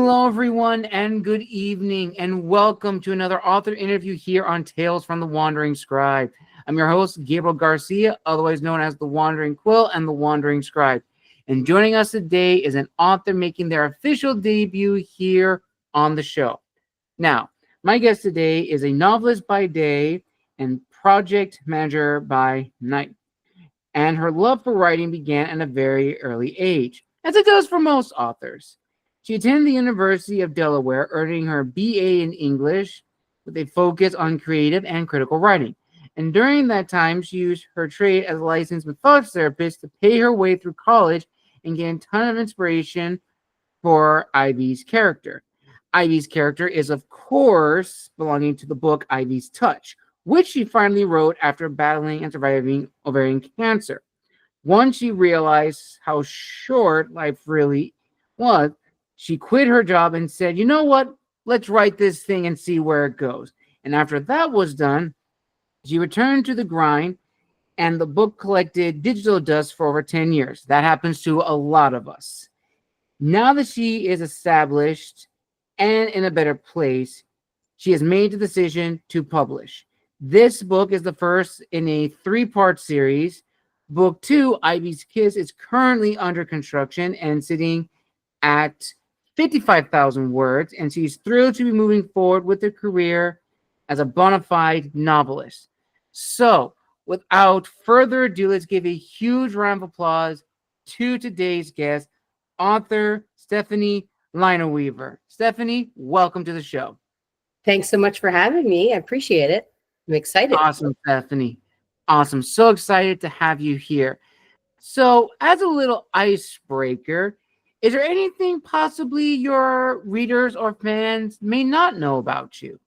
Hello, everyone, and good evening, and welcome to another author interview here on Tales from the Wandering Scribe. I'm your host, Gabriel Garcia, otherwise known as the Wandering Quill and the Wandering Scribe. And joining us today is an author making their official debut here on the show. Now, my guest today is a novelist by day and project manager by night. And her love for writing began at a very early age, as it does for most authors. She attended the University of Delaware, earning her BA in English with a focus on creative and critical writing. And during that time, she used her trade as a licensed massage therapist to pay her way through college and gain a ton of inspiration for Ivy's character. Ivy's character is, of course, belonging to the book Ivy's Touch, which she finally wrote after battling and surviving ovarian cancer. Once she realized how short life really was, she quit her job and said, you know what? Let's write this thing and see where it goes. And after that was done, she returned to the grind, and the book collected digital dust for over 10 years. That happens to a lot of us. Now that she is established and in a better place, she has made the decision to publish. This book is the first in a 3-part series. Book 2, Ivy's Kiss, is currently under construction and sitting at 55,000 words, and she's thrilled to be moving forward with her career as a bona fide novelist. So, without further ado, let's give a huge round of applause to today's guest, author Stefany Linaweaver. Stefany, welcome to the show. Thanks so much for having me. I appreciate it. I'm excited. Awesome, Stefany. Awesome. So excited to have you here. So, as a little icebreaker, is there anything possibly your readers or fans may not know about you?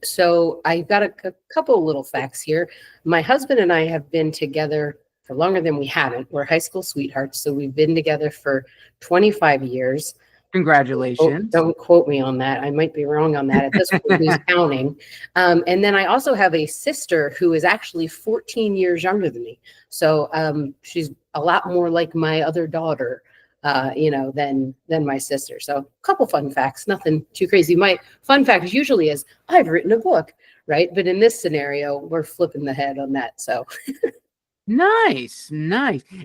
So I've got a couple little facts here. My husband and I have been together for longer than we haven't. We're high school sweethearts, so we've been together for 25 years. Congratulations. Don't quote me on that. I might be wrong on that at this point. Who's counting? And then I also have a sister who is actually 14 years younger than me. So she's a lot more like my other daughter, than my sister. So a couple fun facts, nothing too crazy. My fun fact usually is I've written a book, right? But in this scenario, we're flipping the head on that. So nice. And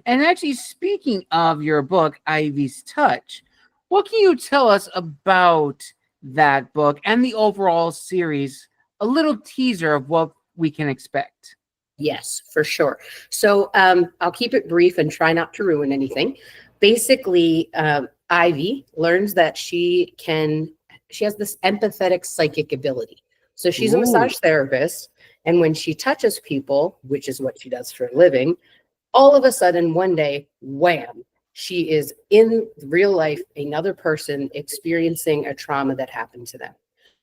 actually, speaking of your book, Ivy's Touch, what can you tell us about that book and the overall series? A little teaser of what we can expect. Yes, for sure. So I'll keep it brief and try not to ruin anything. Basically, Ivy learns that she has this empathetic psychic ability. So she's a massage therapist, and when she touches people, which is what she does for a living, all of a sudden one day, wham, she is in real life another person experiencing a trauma that happened to them.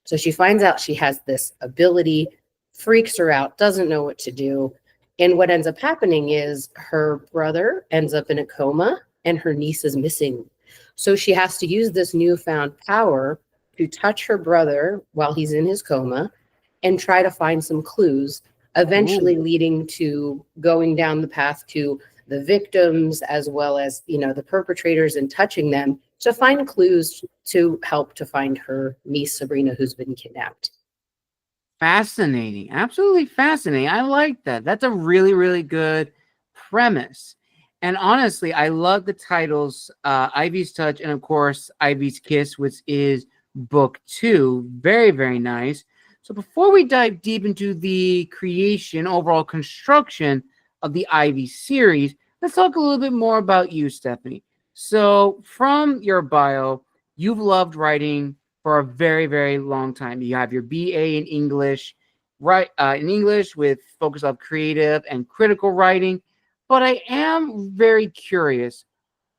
So she finds out she has this ability, freaks her out, doesn't know what to do. And what ends up happening is her brother ends up in a coma and her niece is missing. So she has to use this newfound power to touch her brother while he's in his coma and try to find some clues, eventually leading to going down the path to the victims as well as, the perpetrators, and touching them to find clues to help to find her niece, Sabrina, who's been kidnapped. Fascinating. Absolutely fascinating. I like that. That's a really, really good premise. And honestly, I love the titles, Ivy's Touch and, of course, Ivy's Kiss, which is book 2. Very, very nice. So before we dive deep into the creation, overall construction of the Ivy series, let's talk a little bit more about you, Stefany. So from your bio, you've loved writing for a very, very long time. You have your BA in English, in English with focus on creative and critical writing. But I am very curious,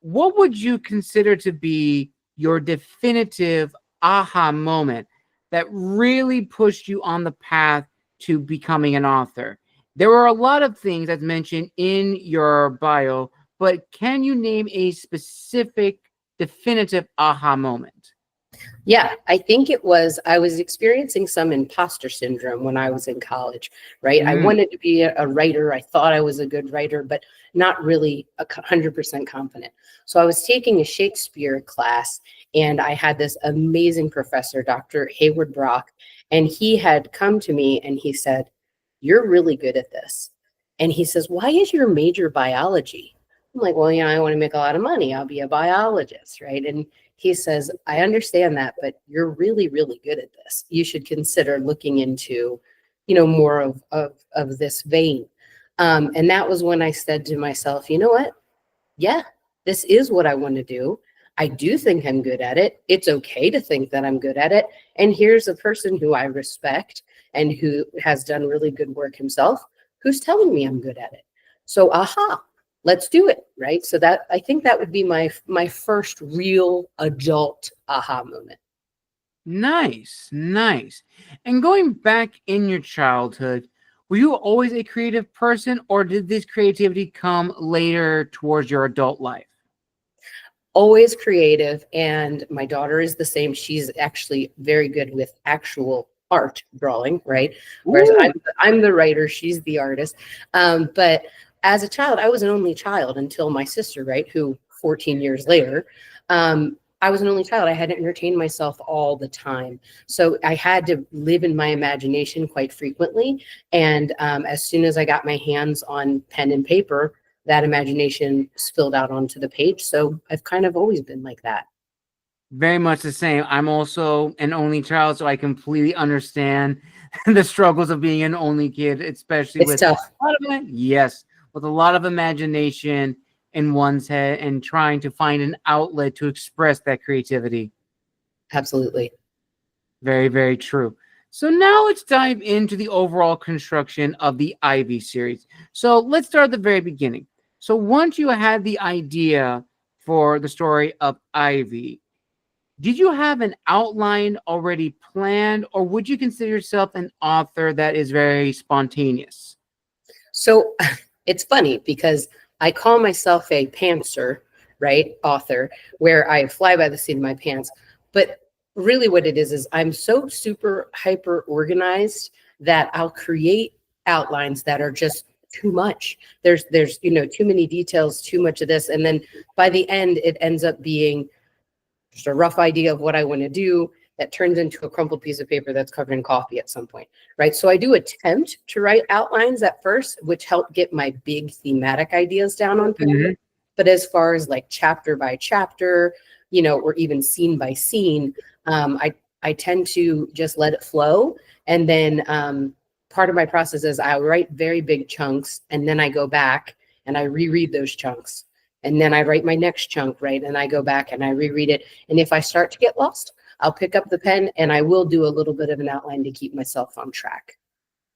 what would you consider to be your definitive aha moment that really pushed you on the path to becoming an author? There were a lot of things that's mentioned in your bio, but can you name a specific definitive aha moment? Yeah, I think I was experiencing some imposter syndrome when I was in college, right? I Mm, wanted to be a writer. I thought I was a good writer, but not really 100% confident. So I was taking a Shakespeare class, and I had this amazing professor, Dr. Hayward Brock, and he had come to me and he said, "You're really good at this." And he says, "Why is your major biology?" I'm like, "Well, I want to make a lot of money. I'll be a biologist, right?" And he says, "I understand that, but you're really, really good at this. You should consider looking into, more of this vein." And that was when I said to myself, you know what? Yeah, this is what I want to do. I do think I'm good at it. It's okay to think that I'm good at it. And here's a person who I respect and who has done really good work himself, who's telling me I'm good at it. So, aha, let's do it, right? So that I think that would be my first real adult aha moment. nice, nice. And going back in your childhood, were you always a creative person, or did this creativity come later towards your adult life? Always creative, and my daughter is the same. She's actually very good with actual art drawing, right? Whereas Ooh, I'm the writer, she's the artist. But as a child, I was an only child until my sister, right, who 14 years later, I was an only child. I had to entertain myself all the time, so I had to live in my imagination quite frequently. And as soon as I got my hands on pen and paper, that imagination spilled out onto the page. So I've kind of always been like that. very much the same. I'm also an only child, so I completely understand the struggles of being an only kid, especially It's with tough. a lot of yes, with a lot of imagination in one's head and trying to find an outlet to express that creativity. Absolutely. Very, very true. So now let's dive into the overall construction of the Ivy series. So let's start at the very beginning. So once you had the idea for the story of Ivy, did you have an outline already planned, or would you consider yourself an author that is very spontaneous? So it's funny because I call myself a pantser, right? Author, where I fly by the seat of my pants. But really what it is I'm so super hyper organized that I'll create outlines that are just too much. There's too many details, too much of this. And then by the end, it ends up being just a rough idea of what I want to do that turns into a crumpled piece of paper that's covered in coffee at some point, right? So I do attempt to write outlines at first, which help get my big thematic ideas down on paper. Mhm. But as far as like chapter by chapter, or even scene by scene, I tend to just let it flow. And then part of my process is I write very big chunks, and then I go back and I reread those chunks, and then I write my next chunk, right? And I go back and I reread it. And if I start to get lost, I'll pick up the pen and I will do a little bit of an outline to keep myself on track.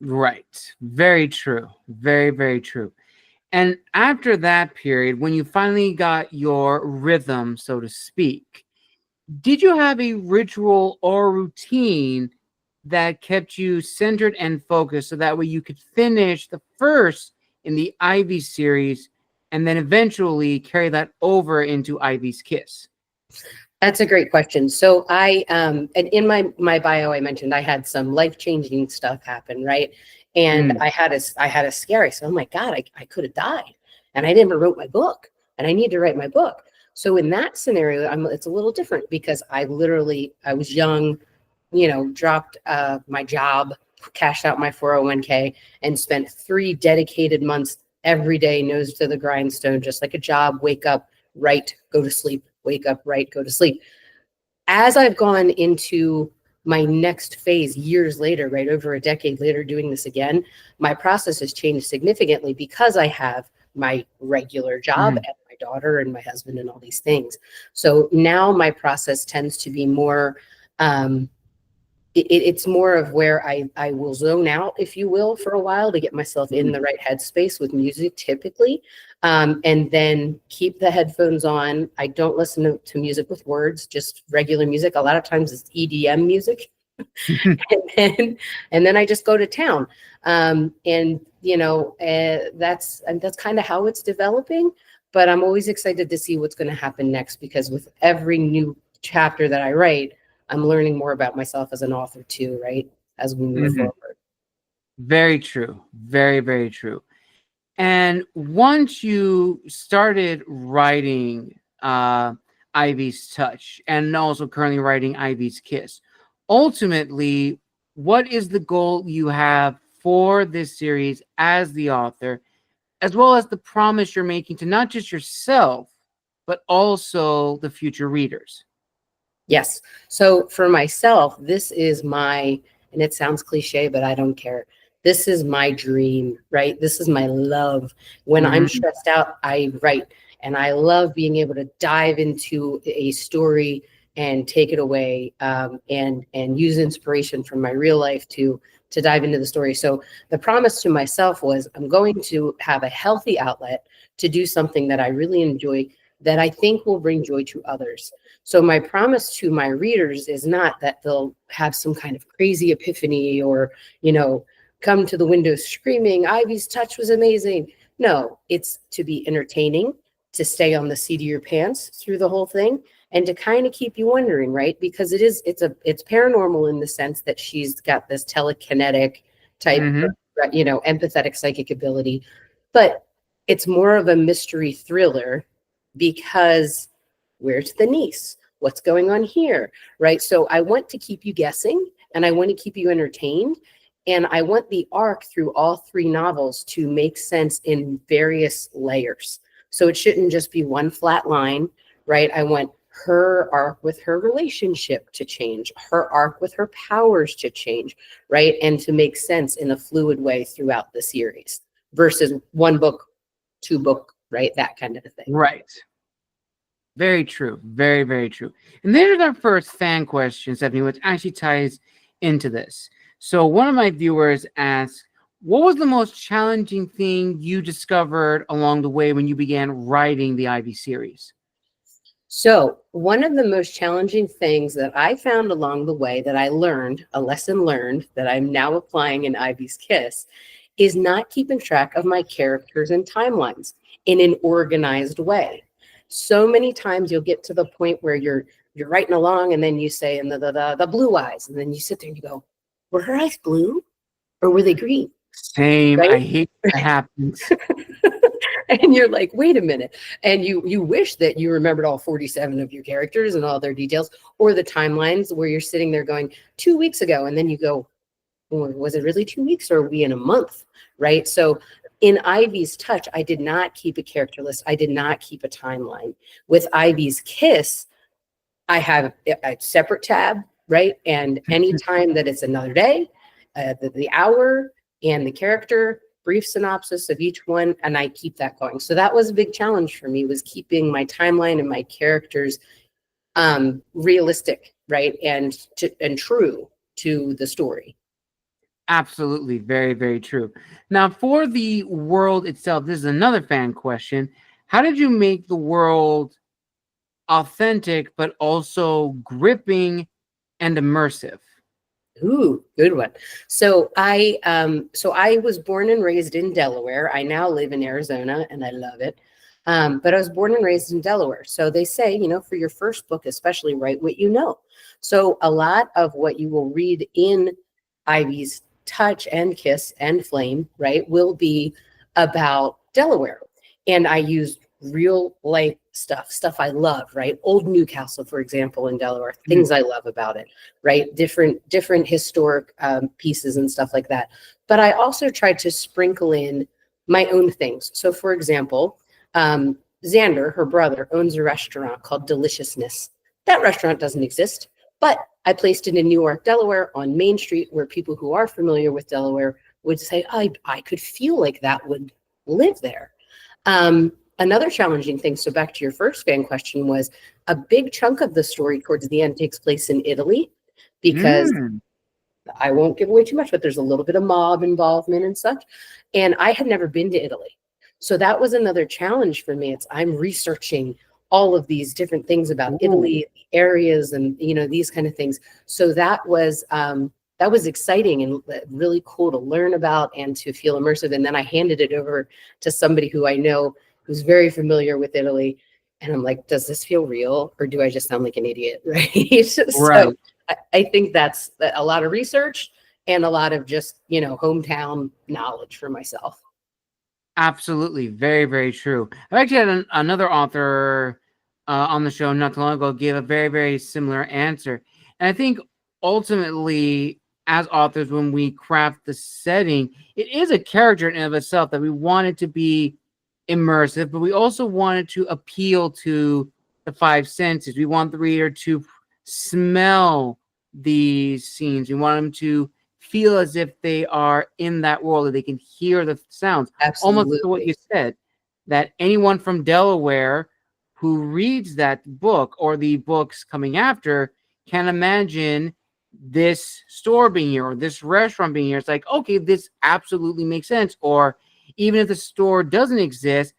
Right. Very true. Very, very true. And after that period, when you finally got your rhythm, so to speak, did you have a ritual or routine that kept you centered and focused so that way you could finish the first in the Ivy series and then eventually carry that over into Ivy's Kiss? That's a great question. So and in my bio, I mentioned I had some life-changing stuff happen, right? And Mm. I had a scary. So, oh my God, I could have died, and I never wrote my book, and I need to write my book. So in that scenario, it's a little different because I was young, dropped my job, cashed out my 401k, and spent 3 dedicated months every day, nose to the grindstone, just like a job. Wake up, write, go to sleep, wake up, write, go to sleep. As I've gone into my next phase years later, right over a decade later, doing this again, my process has changed significantly because I have my regular job Mhm. and my daughter and my husband and all these things. So now my process tends to be more um, it's more of where I will zone out, if you will, for a while to get myself in the right headspace with music typically. And then keep the headphones on. I don't listen to music with words, just regular music. A lot of times it's EDM music. And then I just go to town. That's kind of how it's developing. But I'm always excited to see what's going to happen next because with every new chapter that I write, I'm learning more about myself as an author too, right? As we move Mhm. forward. Very true. Very, very true. And once you started writing Ivy's Touch and also currently writing Ivy's Kiss, ultimately, what is the goal you have for this series as the author, as well as the promise you're making to not just yourself, but also the future readers? Yes. So for myself, this is my, and it sounds cliche, but I don't care. This is my dream, right? This is my love. When I'm Mhm. stressed out, I write, and I love being able to dive into a story and take it away, and use inspiration from my real life to dive into the story. So the promise to myself was I'm going to have a healthy outlet to do something that I really enjoy, that I think will bring joy to others. So my promise to my readers is not that they'll have some kind of crazy epiphany or, come to the window screaming, Ivy's Touch was amazing. No, it's to be entertaining, to stay on the seat of your pants through the whole thing, and to kind of keep you wondering, right? Because it's paranormal in the sense that she's got this telekinetic type, Mhm. empathetic psychic ability, but it's more of a mystery thriller because where's the niece? What's going on here? Right. So I want to keep you guessing, and I want to keep you entertained. And I want the arc through all three novels to make sense in various layers. So it shouldn't just be one flat line, right? I want her arc with her relationship to change, her arc with her powers to change, right? And to make sense in a fluid way throughout the series versus one book, two book, right? That kind of a thing. Right. Very true. Very, very true. And there's our first fan question, Stephanie, which actually ties into this. So one of my viewers asked, what was the most challenging thing you discovered along the way when you began writing the Ivy series? So, one of the most challenging things that I found along the way that I learned, a lesson learned that I'm now applying in Ivy's Kiss, is not keeping track of my characters and timelines in an organized way. So many times you'll get to the point where you're writing along and then you say, and the blue eyes, and then you sit there and you go, were her eyes blue or were they green? Same. Right? I hate when that happens. And you're like, wait a minute. And you wish that you remembered all 47 of your characters and all their details, or the timelines where you're sitting there going 2 weeks ago, and then you go, well, was it really 2 weeks, or are we in a month? Right. So in Ivy's Touch, I did not keep a character list. I did not keep a timeline. With Ivy's Kiss, I have a separate tab, right? And anytime that it's another day, the hour and the character, brief synopsis of each one, and I keep that going. So that was a big challenge for me, was keeping my timeline and my characters realistic, right? And true to the story. Absolutely. Very, very true. Now, for the world itself, this is another fan question. How did you make the world authentic, but also gripping and immersive? Ooh, good one. So I was born and raised in Delaware. I now live in Arizona and I love it. But I was born and raised in Delaware. So they say, for your first book, especially, write what you know. So a lot of what you will read in Ivy's Touch and Kiss and Flame, right, will be about Delaware. And I used real life stuff I love, right? Old Newcastle, for example, in Delaware, things I love about it, right? Different historic pieces and stuff like that. But I also tried to sprinkle in my own things. So, for example, Xander, her brother, owns a restaurant called Deliciousness. That restaurant doesn't exist, but I placed it in Newark, Delaware, on Main Street, where people who are familiar with Delaware would say, I could feel like that would live there. Another challenging thing, so back to your first fan question, was a big chunk of the story towards the end takes place in Italy, because Mm. I won't give away too much, but there's a little bit of mob involvement and such. And I had never been to Italy. So that was another challenge for me. I'm researching all of these different things about Ooh. Italy, areas, and these kind of things. So that was exciting and really cool to learn about and to feel immersive. And then I handed it over to somebody who I know who's very familiar with Italy. And I'm like, does this feel real, or do I just sound like an idiot? Right. So Right. I think that's a lot of research and a lot of just, hometown knowledge for myself. Absolutely. Very, very true. I've actually had another author on the show not too long ago give a very, very similar answer. And I think ultimately, as authors, when we craft the setting, it is a character in and of itself that we want it to be immersive, but we also want it to appeal to the five senses. We want the reader to smell these scenes. We want them to feel as if they are in that world, that they can hear the sounds. Almost to what you Absolutely. said, that anyone from Delaware who reads that book or the books coming after can imagine this store being here or this restaurant being here. It's like, okay, this absolutely makes sense. Or even if the store doesn't exist,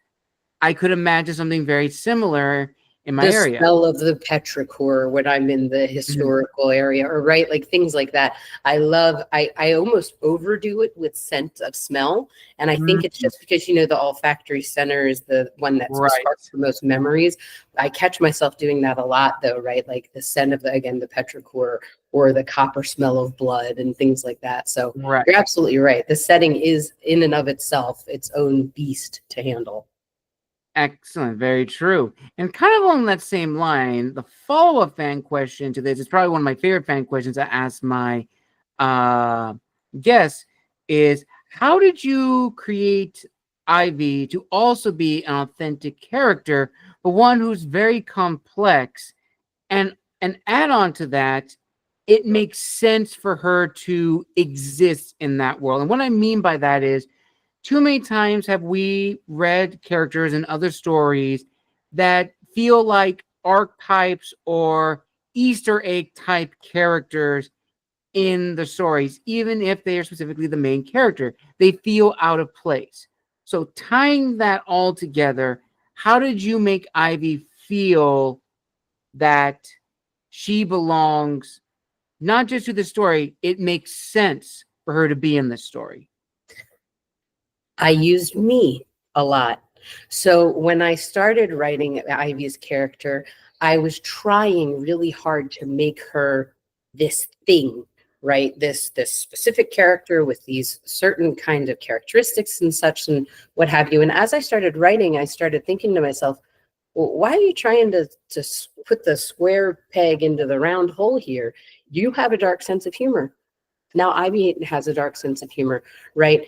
I could imagine something very similar in my The area. smell of the petrichor when I'm in the Mhm. historical area, or right, like things like that. I almost overdo it with scent of smell. And I think it's Mhm. just because, the olfactory center is the one that Right, sparks the most memories. I catch myself doing that a lot though, right? Like the scent of the petrichor or the copper smell of blood and things like that. So right. you're absolutely right. The setting is in and of itself its own beast to handle. Excellent, very true. And kind of along that same line, the follow-up fan question to this is probably one of my favorite fan questions I ask my uh, guests is how did you create Ivy to also be an authentic character, but one who's very complex? And an add-on to that, it makes sense for her to exist in that world. And what I mean by that is too many times have we read characters in other stories that feel like archetypes or Easter egg type characters in the stories, even if they are specifically the main character. They feel out of place. So, tying that all together, how did you make Ivy feel that she belongs not just to the story, it makes sense for her to be in this story? I used me a lot. So when I started writing Ivy's character, I was trying really hard to make her this thing, right? This specific character with these certain kind of characteristics and such and what have you. And as I started writing, I started thinking to myself, well, why are you trying to put the square peg into the round hole here? You have a dark sense of humor. Now, Ivy has a dark sense of humor, right?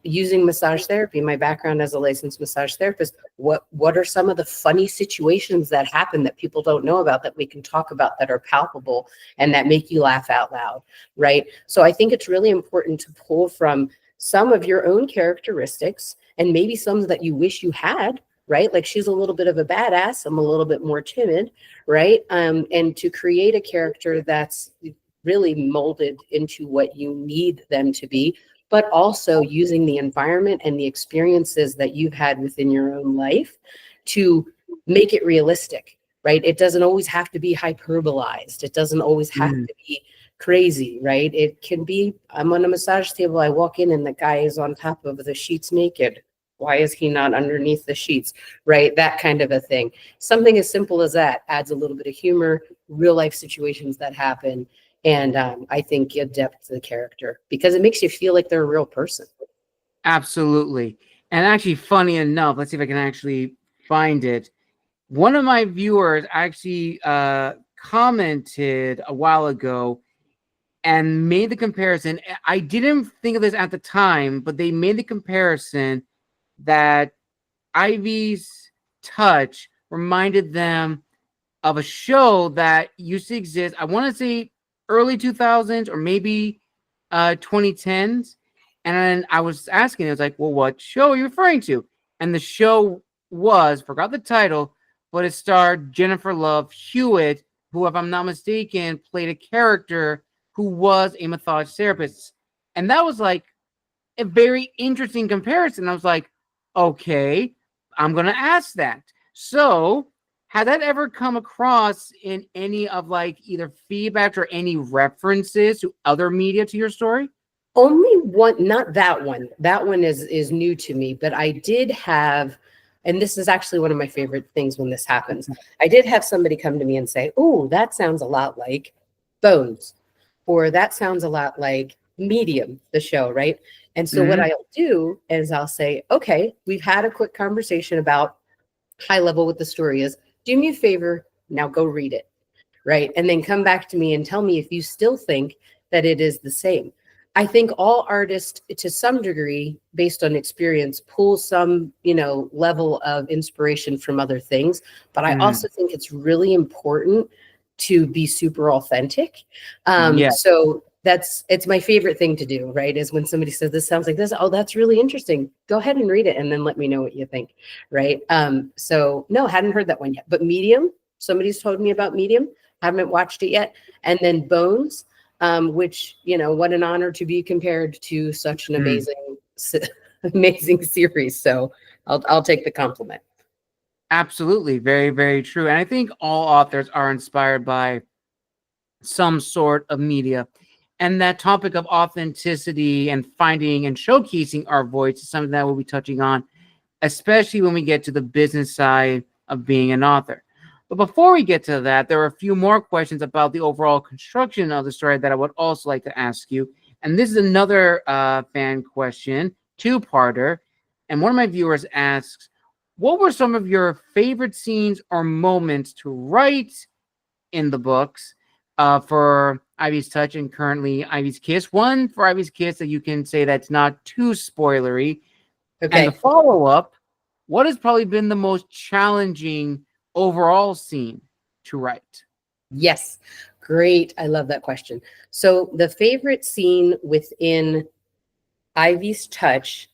Using massage therapy, my background as a licensed massage therapist, what are some of the funny situations that happen that people don't know about that we can talk about that are palpable and that make you laugh out loud, right? So I think it's really important to pull from some of your own characteristics and maybe some that you wish you had, right? Like she's a little bit of a badass, I'm a little bit more timid, right? And to create a character that's really molded into what you need them to be, but also using the environment and the experiences that you've had within your own life to make it realistic, right? It doesn't always have to be hyperbolized. It doesn't always have Mm. to be crazy, right? It can be, I'm on a massage table, I walk in and the guy is on top of the sheets naked. Why is he not underneath the sheets, right? That kind of a thing. Something as simple as that adds a little bit of humor, real life situations that happen, and I think a depth to the character because it makes you feel like they're a real person. Absolutely. And actually, funny enough, let's see if I can actually find it. One of my viewers actually commented a while ago and made the comparison. I didn't think of this at the time, but they made the comparison that Ivy's touch reminded them of a show that used to exist. I want to say early 2000s or maybe 2010s. And then I was asking, I was like, well, what show are you referring to? And the show was, forgot the title, but it starred Jennifer Love Hewitt, who, if I'm not mistaken, played a character who was a massage therapist. And that was like a very interesting comparison. I was like, okay, I'm going to ask that. So, had that ever come across in any of like either feedback or any references to other media to your story? Only one, not that one. That one is new to me, but I did have, and this is actually one of my favorite things when this happens. I did have somebody come to me and say, "Oh, that sounds a lot like." Bones, or that sounds a lot like Medium, the show, right? And so what Mhm. I'll do is I'll say, okay, we've had a quick conversation about high level what the story is. Do me a favor, now go read it, right? And then come back to me and tell me if you still think that it is the same. I think all artists, to some degree, based on experience, pull some, level of inspiration from other things. But I Mhm. also think it's really important to be super authentic. Yeah. So it's my favorite thing to do, right? Is when somebody says this sounds like this, oh, that's really interesting. Go ahead and read it and then let me know what you think, right? So no, hadn't heard that one yet. But Medium, somebody's told me about Medium. Haven't watched it yet. And then Bones, which, what an honor to be compared to such an Mm. amazing series. So I'll take the compliment. Absolutely. Very, very true. And I think all authors are inspired by some sort of media. And that topic of authenticity and finding and showcasing our voice is something that we'll be touching on, especially when we get to the business side of being an author. But before we get to that, there are a few more questions about the overall construction of the story that I would also like to ask you. And this is another fan question, two-parter. And one of my viewers asks, what were some of your favorite scenes or moments to write in the books for Ivy's Touch and currently Ivy's Kiss? One for Ivy's Kiss that you can say that's not too spoilery. And the Okay. follow-up, what has probably been the most challenging overall scene to write? Yes. Great. I love that question. So the favorite scene within Ivy's Touch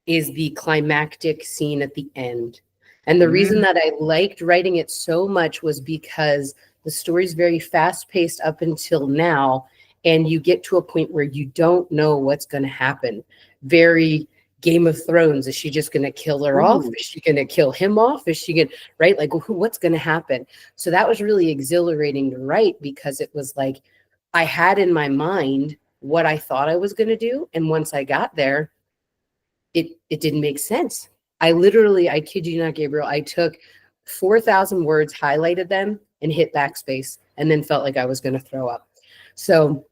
is the climactic scene at the end. And the reason Mm. that I liked writing it so much was because the story's very fast paced up until now. And you get to a point where you don't know what's going to happen. Very Game of Thrones. Is she just going to kill her off? Ooh. Is she going to kill him off? Is she going to, right? Like, what's going to happen? So that was really exhilarating to write because it was like I had in my mind what I thought I was going to do. And once I got there, it didn't make sense. I kid you not, Gabriel, I took 4,000 words, highlighted them, and hit backspace, and then felt like I was going to throw up. So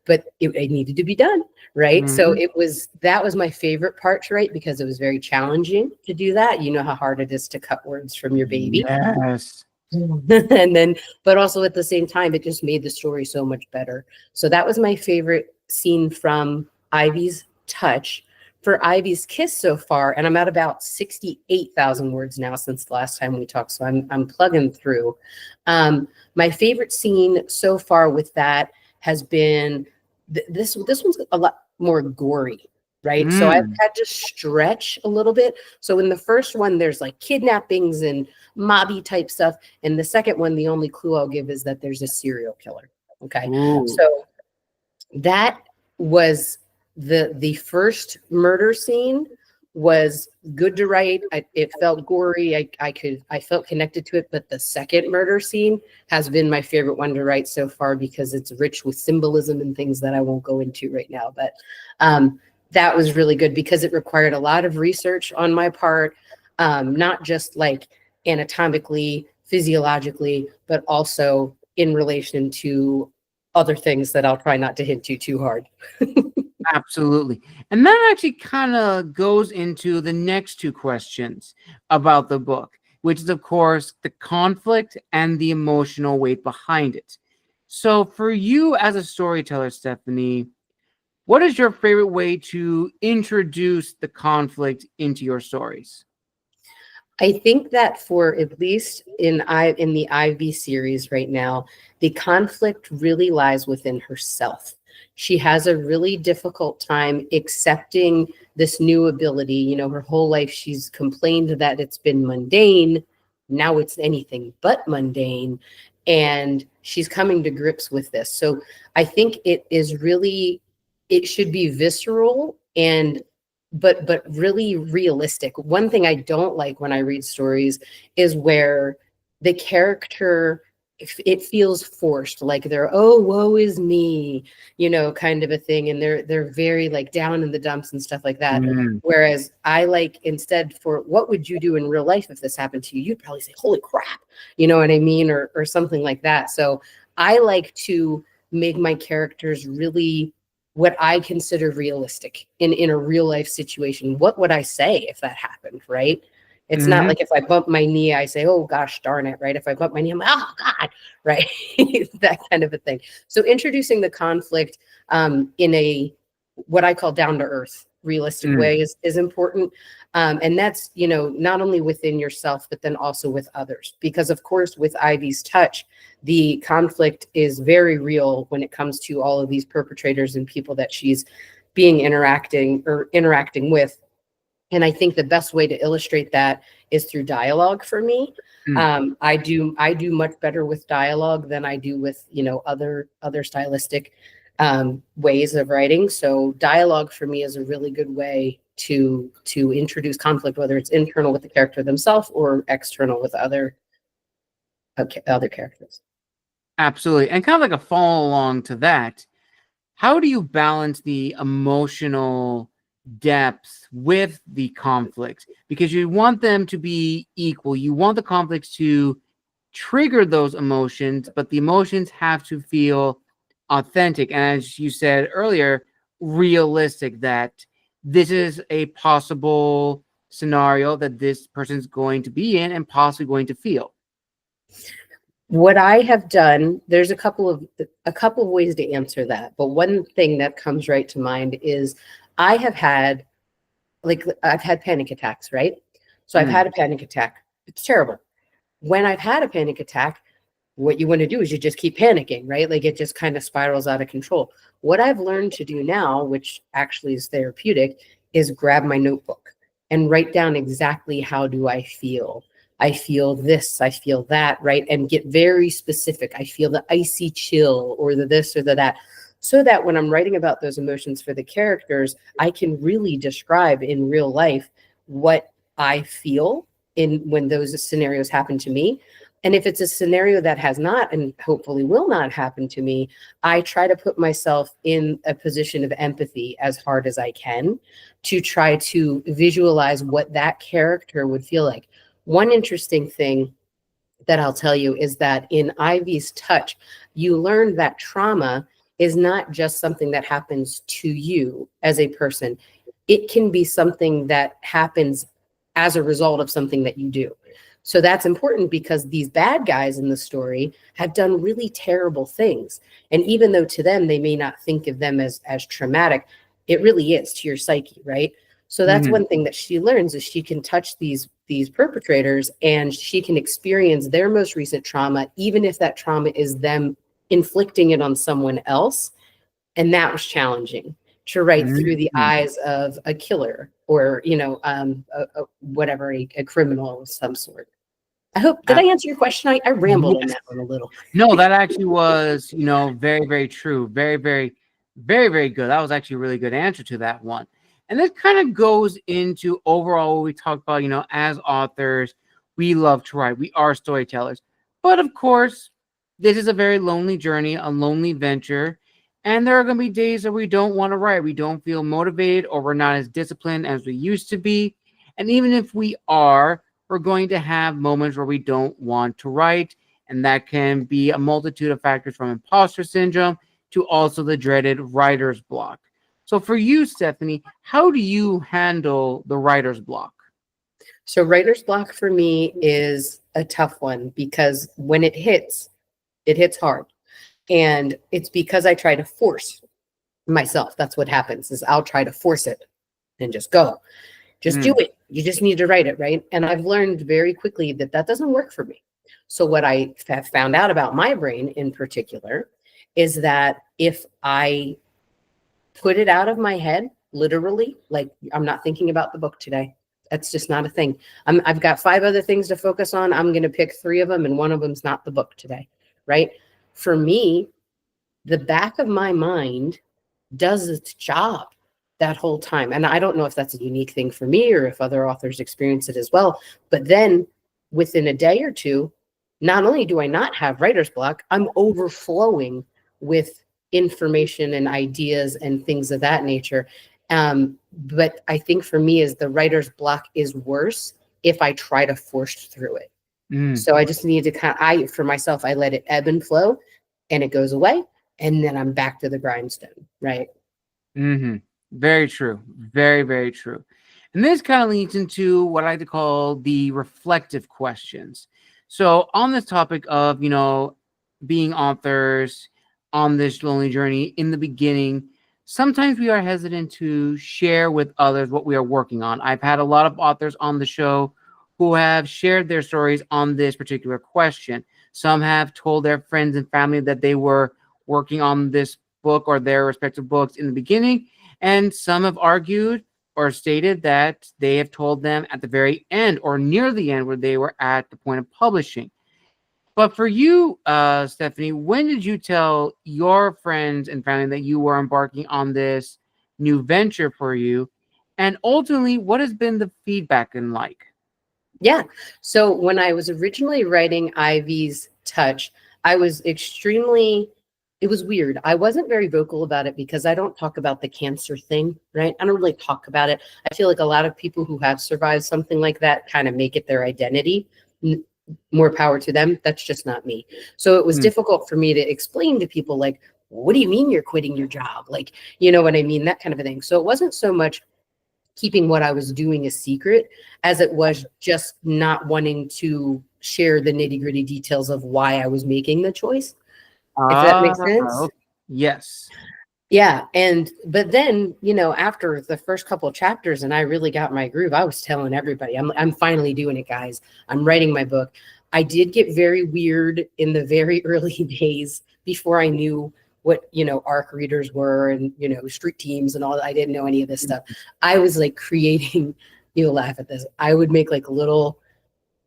but it needed to be done, right? So Mhm. that was my favorite part to write because it was very challenging to do that. You know how hard it is to cut words from your baby. Yes. And then, but also at the same time, it just made the story so much better. So that was my favorite scene from Ivy's Touch. For Ivy's Kiss so far, and I'm at about 68,000 words now since the last time we talked, so I'm plugging through. My favorite scene so far with that has been this one's a lot more gory, right? So I've Mm. had to stretch a little bit. So in the first one, there's like kidnappings and mobby type stuff. And the second one, the only clue I'll give is that there's a serial killer. Okay. Ooh. So that was the first murder scene was good to write. It felt gory. I felt connected to it, but the second murder scene has been my favorite one to write so far because it's rich with symbolism and things that I won't go into right now. But that was really good because it required a lot of research on my part, not just like anatomically, physiologically, but also in relation to other things that I'll try not to hint to too hard. Absolutely. And that actually kind of goes into the next two questions about the book, which is, of course, the conflict and the emotional weight behind it. So, for you as a storyteller, Stefany, what is your favorite way to introduce the conflict into your stories? I think that for at least in the Ivy series right now, the conflict really lies within herself. She has a really difficult time accepting this new ability. You know, her whole life she's complained that it's been mundane. Now it's anything but mundane. And she's coming to grips with this. So I think it should be visceral and but really realistic. One thing I don't like when I read stories is where the character it feels forced, like they're, oh, woe is me, kind of a thing, and they're very like down in the dumps and stuff like that. Mm. Whereas I like, instead, for what would you do in real life if this happened to you, you'd probably say, holy crap, you know what I mean, or something like that. So I like to make my characters really what I consider realistic in a real life situation. What would I say if that happened, right? It's not Hmm. like if I bump my knee, I say, oh gosh, darn it, right? If I bump my knee, I'm like, oh God, right? That kind of a thing. So introducing the conflict in a what I call down to earth, realistic Mm. way is important. And that's, not only within yourself, but then also with others. Because of course, with Ivy's touch, the conflict is very real when it comes to all of these perpetrators and people that she's interacting with. And I think the best way to illustrate that is through dialogue for me. Mm. I do much better with dialogue than I do with other stylistic ways of writing. So dialogue for me is a really good way to introduce conflict, whether it's internal with the character themselves or external with other characters. Absolutely. And kind of like a follow along to that, how do you balance the emotional depth with the conflicts? Because you want them to be equal. You want the conflicts to trigger those emotions, but the emotions have to feel authentic. And as you said earlier, realistic, that this is a possible scenario that this person's going to be in and possibly going to feel. What I have done, there's a couple of ways to answer that, but one thing that comes right to mind is I have had I've had panic attacks, right? So I've Mm. had a panic attack. It's terrible. When I've had a panic attack, what you want to do is you just keep panicking, right? Like it just kind of spirals out of control. What I've learned to do now, which actually is therapeutic, is grab my notebook and write down exactly how do I feel. I feel this, I feel that, right? And get very specific. I feel the icy chill or the this or the that. So that when I'm writing about those emotions for the characters, I can really describe in real life what I feel in when those scenarios happen to me. And if it's a scenario that has not and hopefully will not happen to me, I try to put myself in a position of empathy as hard as I can to try to visualize what that character would feel like. One interesting thing that I'll tell you is that in Ivy's touch, you learn that trauma is not just something that happens to you as a person. It can be something that happens as a result of something that you do. So that's important because these bad guys in the story have done really terrible things. And even though to them they may not think of them as traumatic, it really is to your psyche, right? So that's Mhm. one thing that she learns is she can touch these perpetrators and she can experience their most recent trauma, even if that trauma is them inflicting it on someone else. And that was challenging to write through the Mhm. eyes of a killer or, whatever, a criminal of some sort. Did I answer your question? I rambled on Yes. that one a little. No, that actually was, very, very true. Very, very, very, very good. That was actually a really good answer to that one. And this kind of goes into overall what we talked about, as authors, we love to write. We are storytellers. But of course, this is a very lonely journey, a lonely venture. And there are going to be days that we don't want to write. We don't feel motivated or we're not as disciplined as we used to be. And even if we are, we're going to have moments where we don't want to write, and that can be a multitude of factors from imposter syndrome to also the dreaded writer's block. So for you, Stefany, how do you handle the writer's block? So writer's block for me is a tough one because when it hits hard. And it's because I try to force myself. That's what happens is I'll try to force it and just go. Just do Mm. it. You just need to write it, right? And I've learned very quickly that that doesn't work for me. So what I have found out about my brain in particular is that if I put it out of my head, literally, like I'm not thinking about the book today. That's just not a thing. I've got 5 other things to focus on. I'm going to pick 3 of them, and one of them's not the book today, right? For me, the back of my mind does its job that whole time. And I don't know if that's a unique thing for me or if other authors experience it as well. But then within a day or two, not only do I not have writer's block, I'm overflowing with information and ideas and things of that nature. But I think for me is the writer's block is worse if I try to force through it. Mm. So I just need to for myself, I let it ebb and flow. and it goes away. And then I'm back to the grindstone, right? Mm-hmm. Very true. Very, very true. And this kind of leads into what I like to call the reflective questions. So, on this topic of, being authors on this lonely journey in the beginning, sometimes we are hesitant to share with others what we are working on. I've had a lot of authors on the show who have shared their stories on this particular question. Some have told their friends and family that they were working on this book or their respective books in the beginning, and some have argued or stated that they have told them at the very end or near the end where they were at the point of publishing. But for you, Stefany, when did you tell your friends and family that you were embarking on this new venture for you? And ultimately, what has been the feedback been like? Yeah. So when I was originally writing Ivy's Touch, I was extremely, it was weird. I wasn't very vocal about it because I don't talk about the cancer thing, right? I don't really talk about it. I feel like a lot of people who have survived something like that kind of make it their identity. More power to them. That's just not me. So it was Hmm. difficult for me to explain to people, like, what do you mean you're quitting your job? Like, you know what I mean? That kind of a thing. So it wasn't so much keeping what I was doing a secret as it was just not wanting to share the nitty-gritty details of why I was making the choice, if that Ah, makes sense. yes. Yeah. But then, after the first couple of chapters and I really got my groove, I was telling everybody, I'm finally doing it, guys. I'm writing my book. I did get very weird in the very early days before I knew what, ARC readers were and, street teams and all that. I didn't know any of this stuff. I was like creating, you'll laugh at this. I would make like little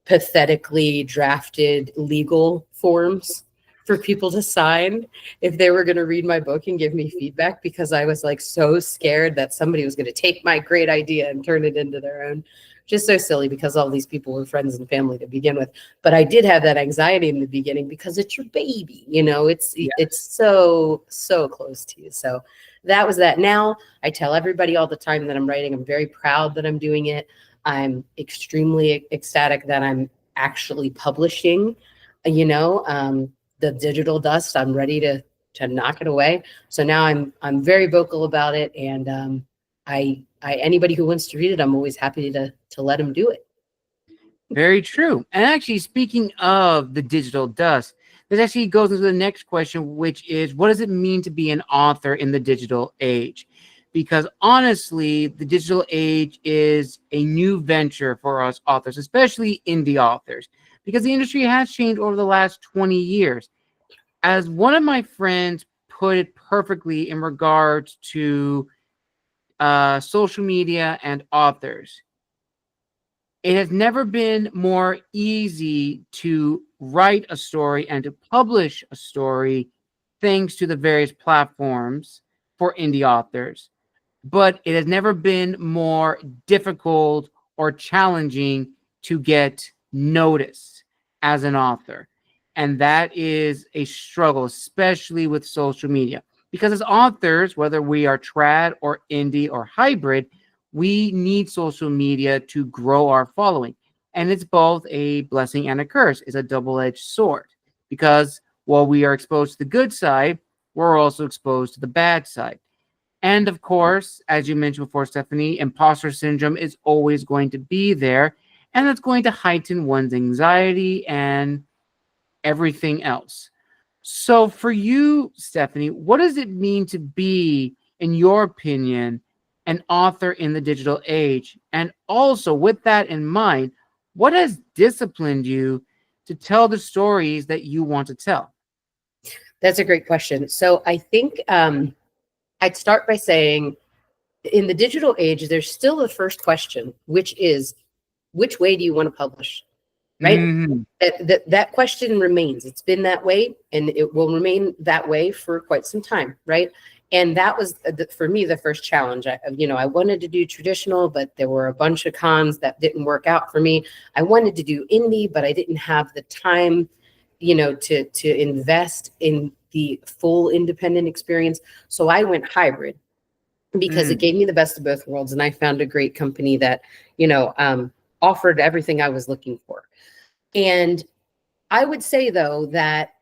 pathetically drafted legal forms for people to sign if they were going to read my book and give me feedback, because I was like so scared that somebody was going to take my great idea and turn it into their own. Just so silly, because all these people were friends and family to begin with. But I did have that anxiety in the beginning because it's your baby, it's so close to you. So that was that. Now I tell everybody all the time that I'm writing. I'm very proud that I'm doing it. I'm extremely ecstatic that I'm actually publishing, the digital dust. I'm ready to knock it away. So now I'm very vocal about it, and I anybody who wants to read it, I'm always happy to let them do it. Very true. And actually, speaking of the digital dust, this actually goes into the next question, which is, what does it mean to be an author in the digital age? Because honestly, the digital age is a new venture for us authors, especially indie authors, because the industry has changed over the last 20 years. As one of my friends put it perfectly in regards to social media and authors, it has never been more easy to write a story and to publish a story thanks to the various platforms for indie authors. But it has never been more difficult or challenging to get noticed as an author. And that is a struggle, especially with social media. Because as authors, whether we are trad or indie or hybrid, we need social media to grow our following. And it's both a blessing and a curse. It's a double-edged sword. Because while we are exposed to the good side, we're also exposed to the bad side. And of course, as you mentioned before, Stefany, imposter syndrome is always going to be there. And that's going to heighten one's anxiety and everything else. So, for you, Stefany, what does it mean to be, in your opinion, an author in the digital age? And also, with that in mind, what has disciplined you to tell the stories that you want to tell? That's a great question. So I think I'd start by saying, in the digital age, there's still the first question, which is, which way do you want to publish? Right? Mhm. That question remains. It's been that way, and it will remain that way for quite some time, right? And that was for me the first challenge. I wanted to do traditional, but there were a bunch of cons that didn't work out for me. I wanted to do indie, but I didn't have the time, to invest in the full independent experience. So I went hybrid because it Mm. gave me the best of both worlds, and I found a great company that offered everything I was looking for. And I would say, though, that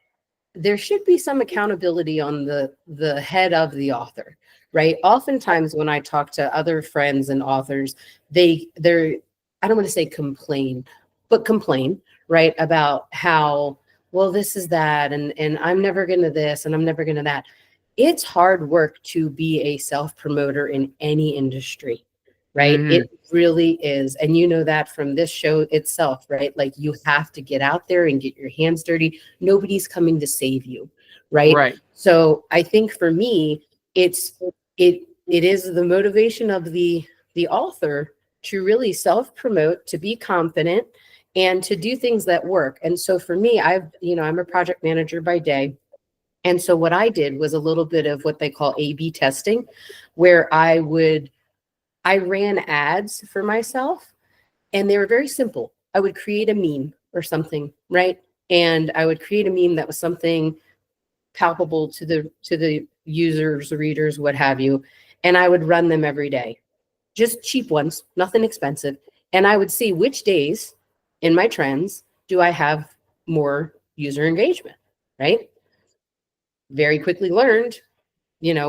there should be some accountability on the head of the author, right? Oftentimes when I talk to other friends and authors, they're, I don't want to say complain, but complain, right? About how, well, this is that, and I'm never gonna this and I'm never gonna that. It's hard work to be a self promoter in any industry, right? Hmm. It really is. And you know that from this show itself, right? Like you have to get out there and get your hands dirty. Nobody's coming to save you, right? Right. So I think for me, it's it is the motivation of the author to really self promote, to be confident, and to do things that work. And so for me, I'm a project manager by day. And so what I did was a little bit of what they call A/B testing, where I ran ads for myself, and they were very simple. I would create a meme or something, right? And I would create a meme that was something palpable to the users, readers, what have you, and I would run them every day. Just cheap ones, nothing expensive. And I would see which days in my trends do I have more user engagement, right? Very quickly learned,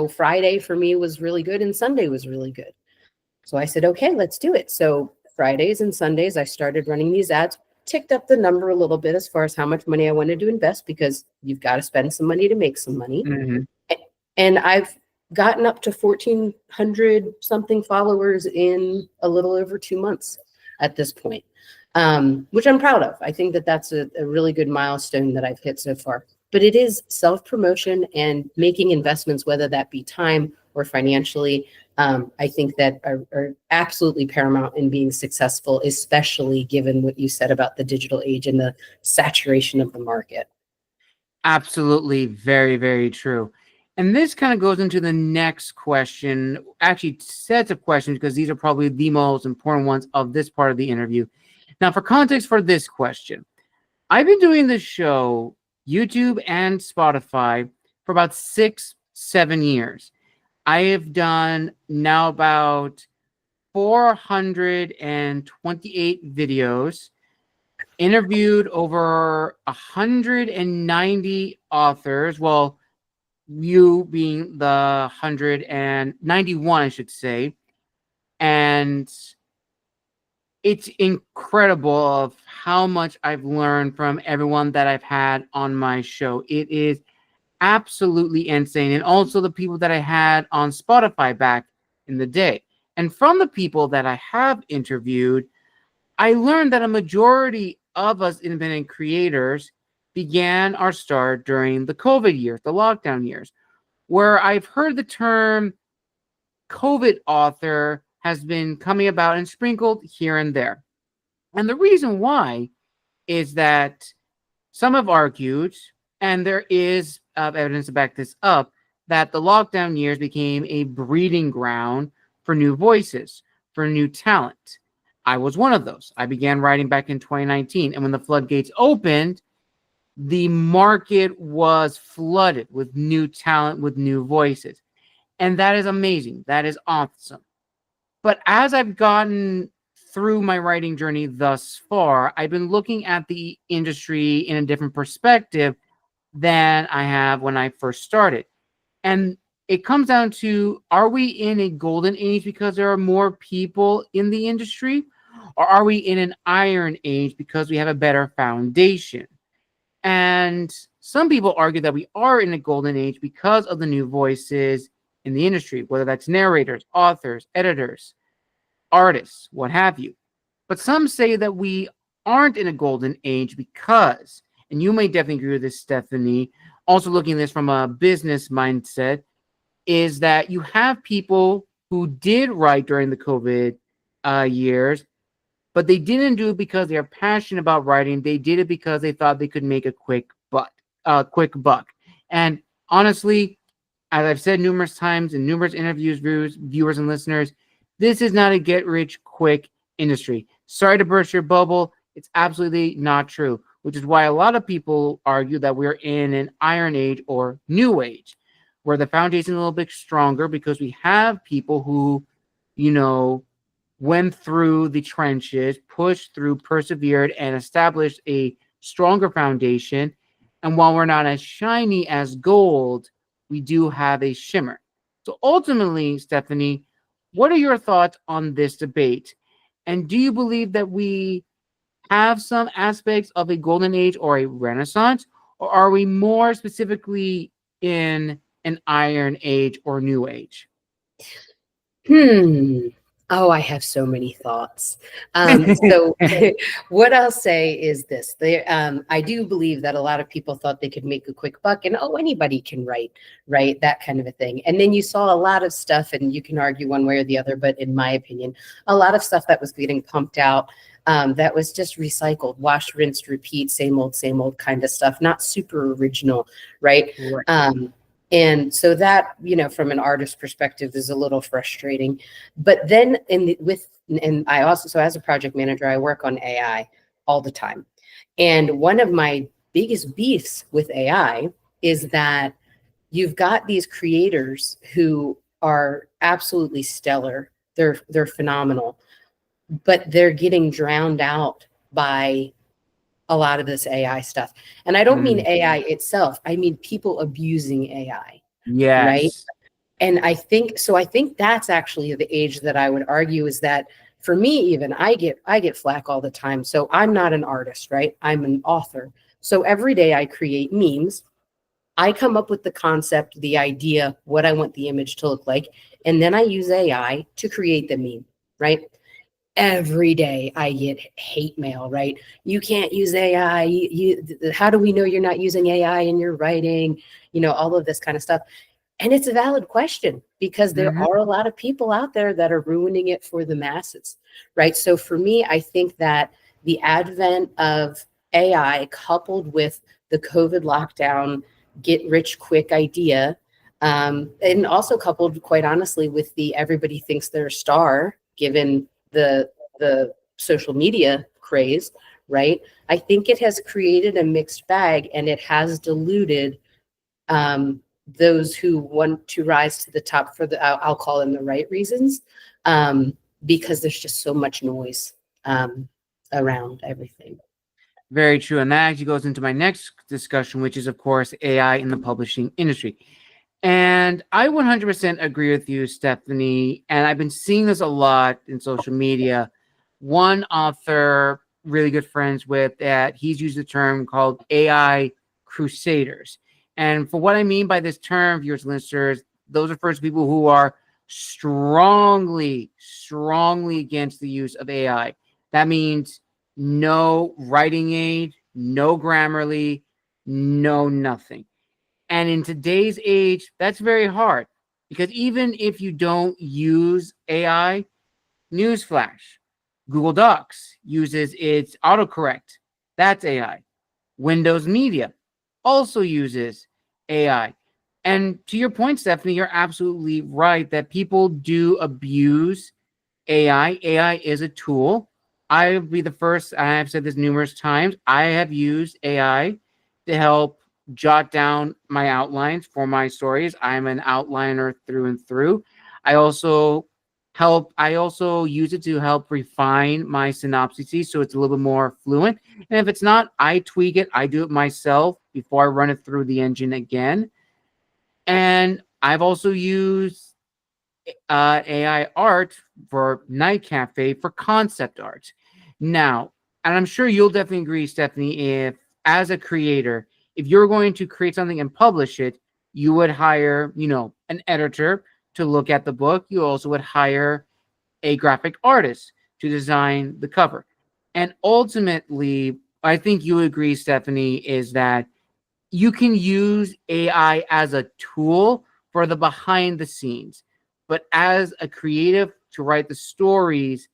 Friday for me was really good and Sunday was really good. So I said, okay, let's do it. So Fridays and Sundays, I started running these ads, ticked up the number a little bit as far as how much money I wanted to invest, because you've got to spend some money to make some money. Hmm. And I've gotten up to 1,400 something followers in a little over 2 months at this point, which I'm proud of. I think that that's a really good milestone that I've hit so far. But it is self-promotion and making investments, whether that be time or financially. I think that are absolutely paramount in being successful, especially given what you said about the digital age and the saturation of the market. Absolutely. Very, very true. And this kind of goes into the next question, actually, sets of questions, because these are probably the most important ones of this part of the interview. Now, for context for this question, I've been doing this show, YouTube and Spotify, for about 6, 7 years. I have done now about 428 videos, interviewed over 190 authors. Well, you being the 191, I should say. And it's incredible of how much I've learned from everyone that I've had on my show. It is absolutely insane. And also the people that I had on Spotify back in the day. And from the people that I have interviewed, I learned that a majority of us independent creators began our start during the COVID years, the lockdown years, where I've heard the term COVID author has been coming about and sprinkled here and there. And the reason why is that some have argued, and there is evidence to back this up, that the lockdown years became a breeding ground for new voices, for new talent. I was one of those. I began writing back in 2019, and when the floodgates opened, the market was flooded with new talent, with new voices. And that is amazing. That is awesome. But as I've gotten through my writing journey thus far, I've been looking at the industry in a different perspective than I have when I first started. And it comes down to, are we in a golden age because there are more people in the industry? Or are we in an iron age because we have a better foundation? And some people argue that we are in a golden age because of the new voices in the industry, whether that's narrators, authors, editors, artists, what have you. But some say that we aren't in a golden age because, and you may definitely agree with this, Stefany, also looking at this from a business mindset, is that you have people who did write during the COVID years, but they didn't do it because they're passionate about writing. They did it because they thought they could make a quick buck. And honestly, as I've said numerous times in numerous interviews, viewers and listeners, this is not a get rich quick industry. Sorry to burst your bubble. It's absolutely not true, which is why a lot of people argue that we're in an iron age or new age, where the foundation is a little bit stronger because we have people who, you know, went through the trenches, pushed through, persevered, and established a stronger foundation. And while we're not as shiny as gold, we do have a shimmer. So ultimately, Stefany, what are your thoughts on this debate? And do you believe that we have some aspects of a golden age or a renaissance, or are we more specifically in an iron age or new age? Hmm. Oh, I have so many thoughts. So what I'll say is this. I do believe that a lot of people thought they could make a quick buck and, oh, anybody can write, right? That kind of a thing. And then you saw a lot of stuff, and you can argue one way or the other, but in my opinion, a lot of stuff that was getting pumped out that was just recycled, wash, rinse, repeat, same old kind of stuff, not super original, right? Right. And so that, from an artist perspective is a little frustrating. But then and I also, so as a project manager, I work on AI all the time. And one of my biggest beefs with AI is that you've got these creators who are absolutely stellar. They're phenomenal, but they're getting drowned out by a lot of this AI stuff. And I don't mean Mm, AI itself. I mean people abusing AI, right? yes. And I think that's actually the age that I would argue is that for me, even I get flack all the time. So I'm not an artist, right? I'm an author. So every day I create memes. I come up with the concept, the idea, what I want the image to look like, and then I use AI to create the meme, right? Every day I get hate mail, right? You can't use AI. How do we know you're not using AI in your writing? All of this kind of stuff. And it's a valid question because there Mhm. are a lot of people out there that are ruining it for the masses, right? So for me, I think that the advent of AI coupled with the COVID lockdown, get rich quick idea, and also coupled, quite honestly, with the everybody thinks they're a star, given the social media craze, right? I think it has created a mixed bag, and it has diluted those who want to rise to the top for I'll call them the right reasons, because there's just so much noise around everything. Very true. And that actually goes into my next discussion, which is, of course, AI in the publishing industry. And I 100% agree with you, Stefany. And I've been seeing this a lot in social media. One author, really good friends with, that he's used the term called AI crusaders. And for what I mean by this term, viewers and listeners, those refers to people who are strongly against the use of AI. That means no writing aid, no Grammarly, no nothing. And in today's age, that's very hard because even if you don't use AI, newsflash, Google Docs uses its autocorrect. That's AI. Windows Media also uses AI. And to your point, Stefany, you're absolutely right that people do abuse AI. AI is a tool. I'll be the first, I have said this numerous times. I have used AI to help jot down my outlines for my stories. I'm an outliner through and through. I also I also use it to help refine my synopses so it's a little bit more fluent. And if it's not, I tweak it. I do it myself before I run it through the engine again. And I've also used AI art for Night Cafe for concept art. Now, and I'm sure you'll definitely agree, Stefany, if as a creator, if you're going to create something and publish it, you would hire, an editor to look at the book. You also would hire a graphic artist to design the cover. And ultimately, I think you agree, Stefany, is that you can use AI as a tool for the behind the scenes. But as a creative to write the stories,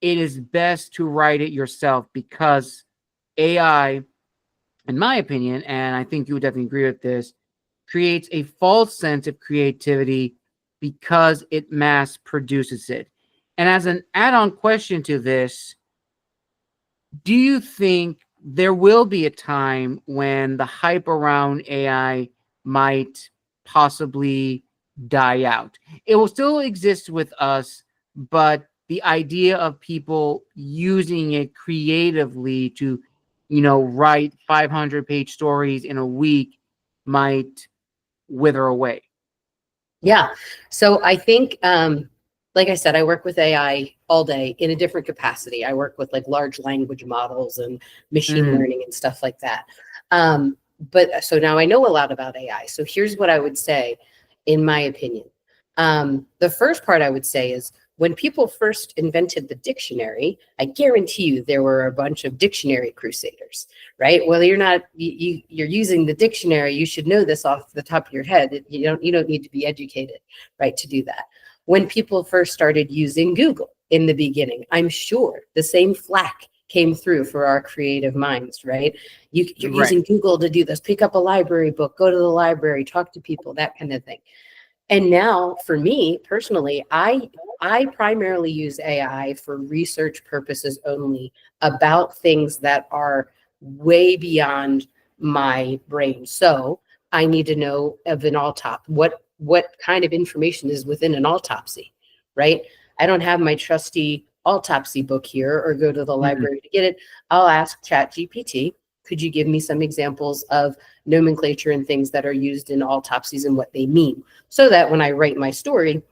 it is best to write it yourself because AI, in my opinion, and I think you would definitely agree with this, creates a false sense of creativity because it mass produces it. And as an add on question to this, do you think there will be a time when the hype around AI might possibly die out? It will still exist with us, but the idea of people using it creatively to write 500-page stories in a week might wither away. Yeah. So I think, like I said, I work with AI all day in a different capacity. I work with like large language models and machine Mm, learning and stuff like that. But so now I know a lot about AI. So here's what I would say, in my opinion. The first part I would say is when people first invented the dictionary, I guarantee you there were a bunch of dictionary crusaders, right? Well, you're not you're using the dictionary. You should know this off the top of your head. You don't need to be educated, right, to do that. When people first started using Google in the beginning, I'm sure the same flack came through for our creative minds, right? You're right. using Google to do this. Pick up a library book, go to the library, talk to people, that kind of thing. And now for me personally, I primarily use AI for research purposes only about things that are way beyond my brain. So I need to know of an autopsy, what kind of information is within an autopsy, right? I don't have my trusty autopsy book here or go to the Mm, library to get it. I'll ask ChatGPT, could you give me some examples of nomenclature and things that are used in autopsies and what they mean? So that when I write my story,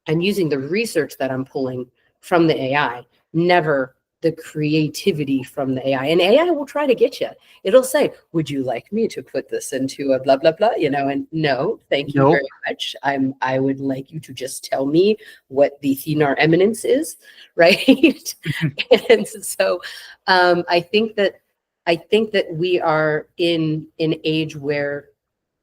I'm using the research that I'm pulling from the AI, never the creativity from the AI. And AI will try to get you. It'll say, would you like me to put this into a blah, blah, blah, and no, thank you nope. very much. I would like you to just tell me what the thenar eminence is, right? And so I think that we are in an age where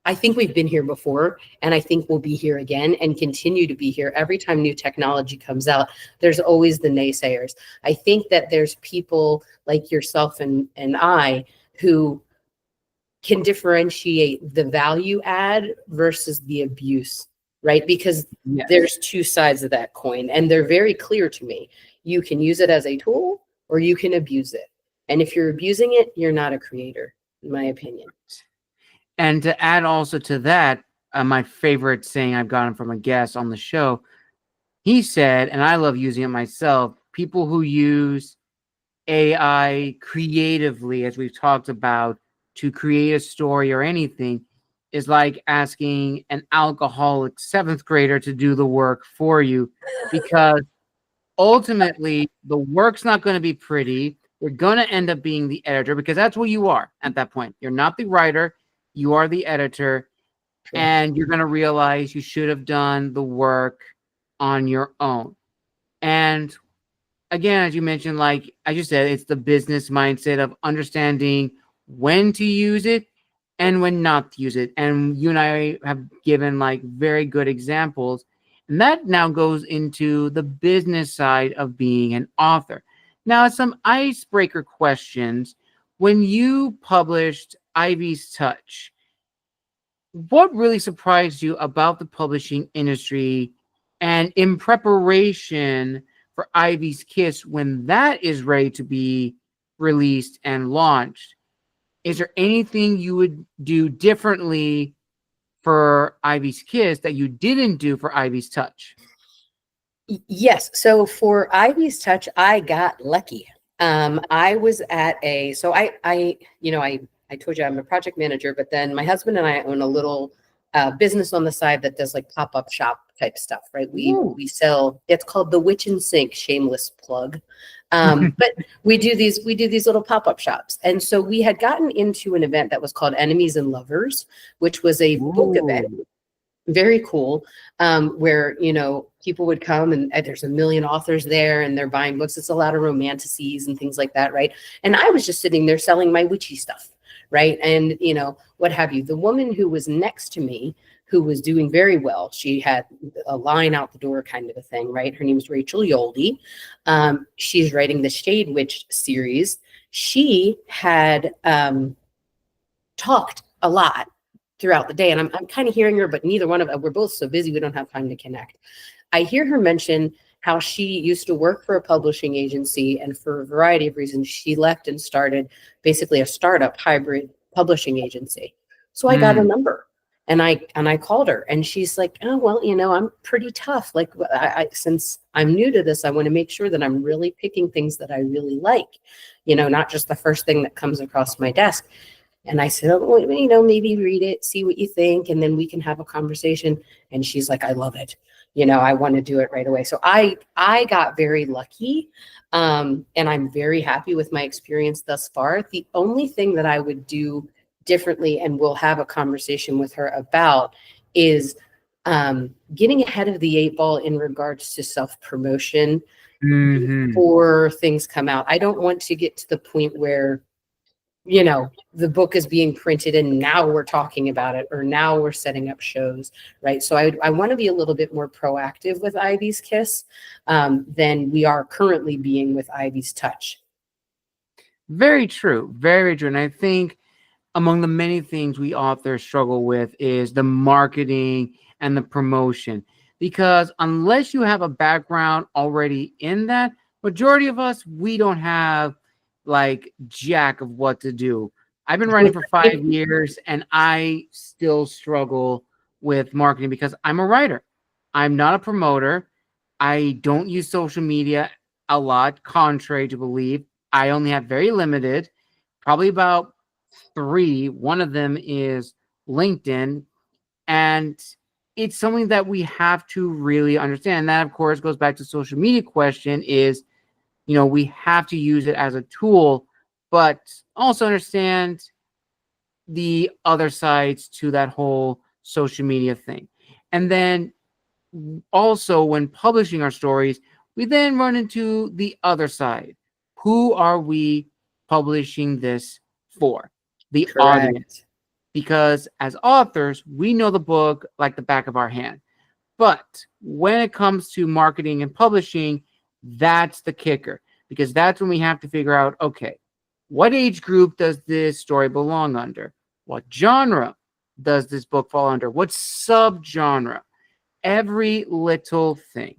I think we've been here before, and I think we'll be here again and continue to be here. Every time new technology comes out, there's always the naysayers. I think that there's people like yourself and I who can differentiate the value add versus the abuse, right? Because Yes. there's two sides of that coin, and they're very clear to me. You can use it as a tool or you can abuse it. And if you're abusing it, you're not a creator, in my opinion. And to add also to that, my favorite saying I've gotten from a guest on the show, he said, and I love using it myself, people who use AI creatively, as we've talked about, to create a story or anything, is like asking an alcoholic seventh grader to do the work for you, because ultimately the work's not going to be pretty. You're going to end up being the editor because that's what you are at that point. You're not the writer, you are the editor, True. and you're going to realize you should have done the work on your own. And again, as you mentioned, like I just said, it's the business mindset of understanding when to use it and when not to use it. And you and I have given like very good examples. And that now goes into the business side of being an author. Now, some icebreaker questions. When you published Ivy's Touch, what really surprised you about the publishing industry, and in preparation for Ivy's Kiss, when that is ready to be released and launched, is there anything you would do differently for Ivy's Kiss that you didn't do for Ivy's Touch? Yes. So for Ivy's Touch, I got lucky. I was at so I told you I'm a project manager, but then my husband and I own a little business on the side that does like pop-up shop type stuff, right? We Ooh. we sell, it's called the Witch and Sink, shameless plug. But we do these little pop-up shops. And so we had gotten into an event that was called Enemies and Lovers, which was a book event, Ooh. very cool, where people would come and there's a million authors there and they're buying books. It's a lot of romanticises and things like that, right? And I was just sitting there selling my witchy stuff, right? And what have you. The woman who was next to me, who was doing very well, she had a line out the door kind of a thing, right? Her name is Rachel Yoldi. She's writing the Shade Witch series. She had talked a lot throughout the day. And I'm kind of hearing her, but neither one of us, we're both so busy, we don't have time to connect. I hear her mention how she used to work for a publishing agency, and for a variety of reasons, she left and started basically a startup hybrid publishing agency. So I got a Mm. number And I called her, and she's like, oh, well, I'm pretty tough. Like, since I'm new to this, I want to make sure that I'm really picking things that I really like, not just the first thing that comes across my desk. And I said, oh, well, maybe read it, see what you think, and then we can have a conversation. And she's like, I love it. I want to do it right away. So I got very lucky. And I'm very happy with my experience thus far. The only thing that I would do differently, and we'll have a conversation with her about, is getting ahead of the 8 ball in regards to self-promotion before things come out. I don't want to get to the point where the book is being printed and now we're talking about it, or now we're setting up shows, right? So I want to be a little bit more proactive with Ivy's Kiss than we are currently being with Ivy's Touch. Very true. Very true. And I think among the many things we authors struggle with is the marketing and the promotion. Because unless you have a background already in that, majority of us, we don't have like jack of what to do. I've been writing for 5 years and I still struggle with marketing because I'm a writer. I'm not a promoter. I don't use social media a lot, contrary to belief. I only have very limited, probably about 3. One of them is LinkedIn. And it's something that we have to really understand. And that, of course, goes back to social media question is, we have to use it as a tool, but also understand the other sides to that whole social media thing. And then also when publishing our stories, we then run into the other side. Who are we publishing this for? The Correct. Audience. Because as authors, we know the book like the back of our hand. But when it comes to marketing and publishing, that's the kicker, because that's when we have to figure out, okay, what age group does this story belong under? What genre does this book fall under? What subgenre? Every little thing.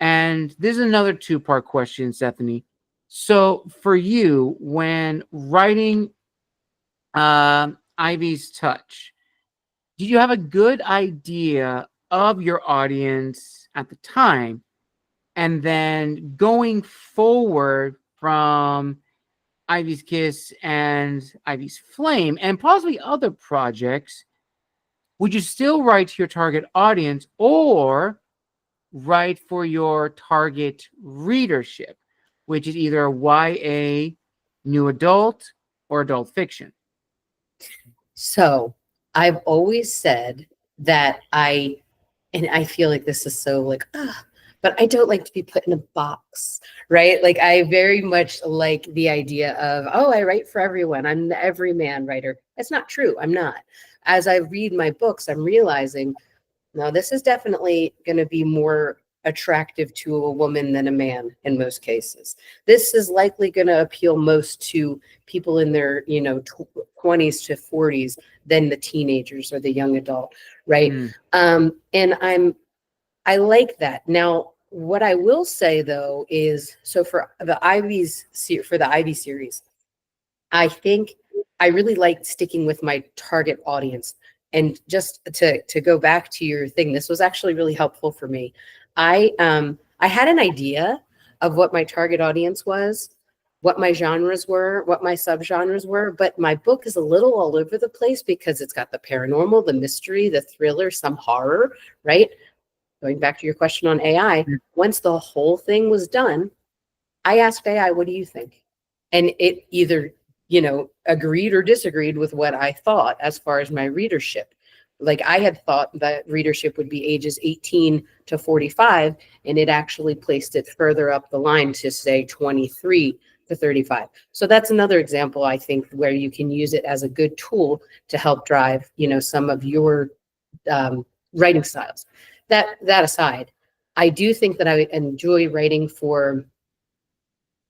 And this is another 2-part question, Stefany. So for you, when writing Ivy's Touch, did you have a good idea of your audience at the time? And then going forward from Ivy's Kiss and Ivy's Flame and possibly other projects, would you still write to your target audience or write for your target readership, which is either YA, new adult, or adult fiction? So I've always said that and I feel like this is so like, but I don't like to be put in a box, right? Like I very much like the idea of, oh, I write for everyone. I'm the everyman writer. That's not true. I'm not. As I read my books, I'm realizing, no, this is definitely going to be more attractive to a woman than a man in most cases. This is likely going to appeal most to people in their, 20s to 40s than the teenagers or the young adult, right? And I like that. Now, what I will say though is, so for the Ivy series, I think I really like sticking with my target audience. And just to go back to your thing, this was actually really helpful for me. I had an idea of what my target audience was, what my genres were, what my subgenres were, but my book is a little all over the place because it's got the paranormal, the mystery, the thriller, some horror, right? Going back to your question on AI, once the whole thing was done, I asked AI, what do you think? And it either, agreed or disagreed with what I thought as far as my readership. Like I had thought that readership would be ages 18 to 45, and it actually placed it further up the line to say 23 to 35. So that's another example, I think, where you can use it as a good tool to help drive, some of your writing styles. That aside, I do think that I enjoy writing for,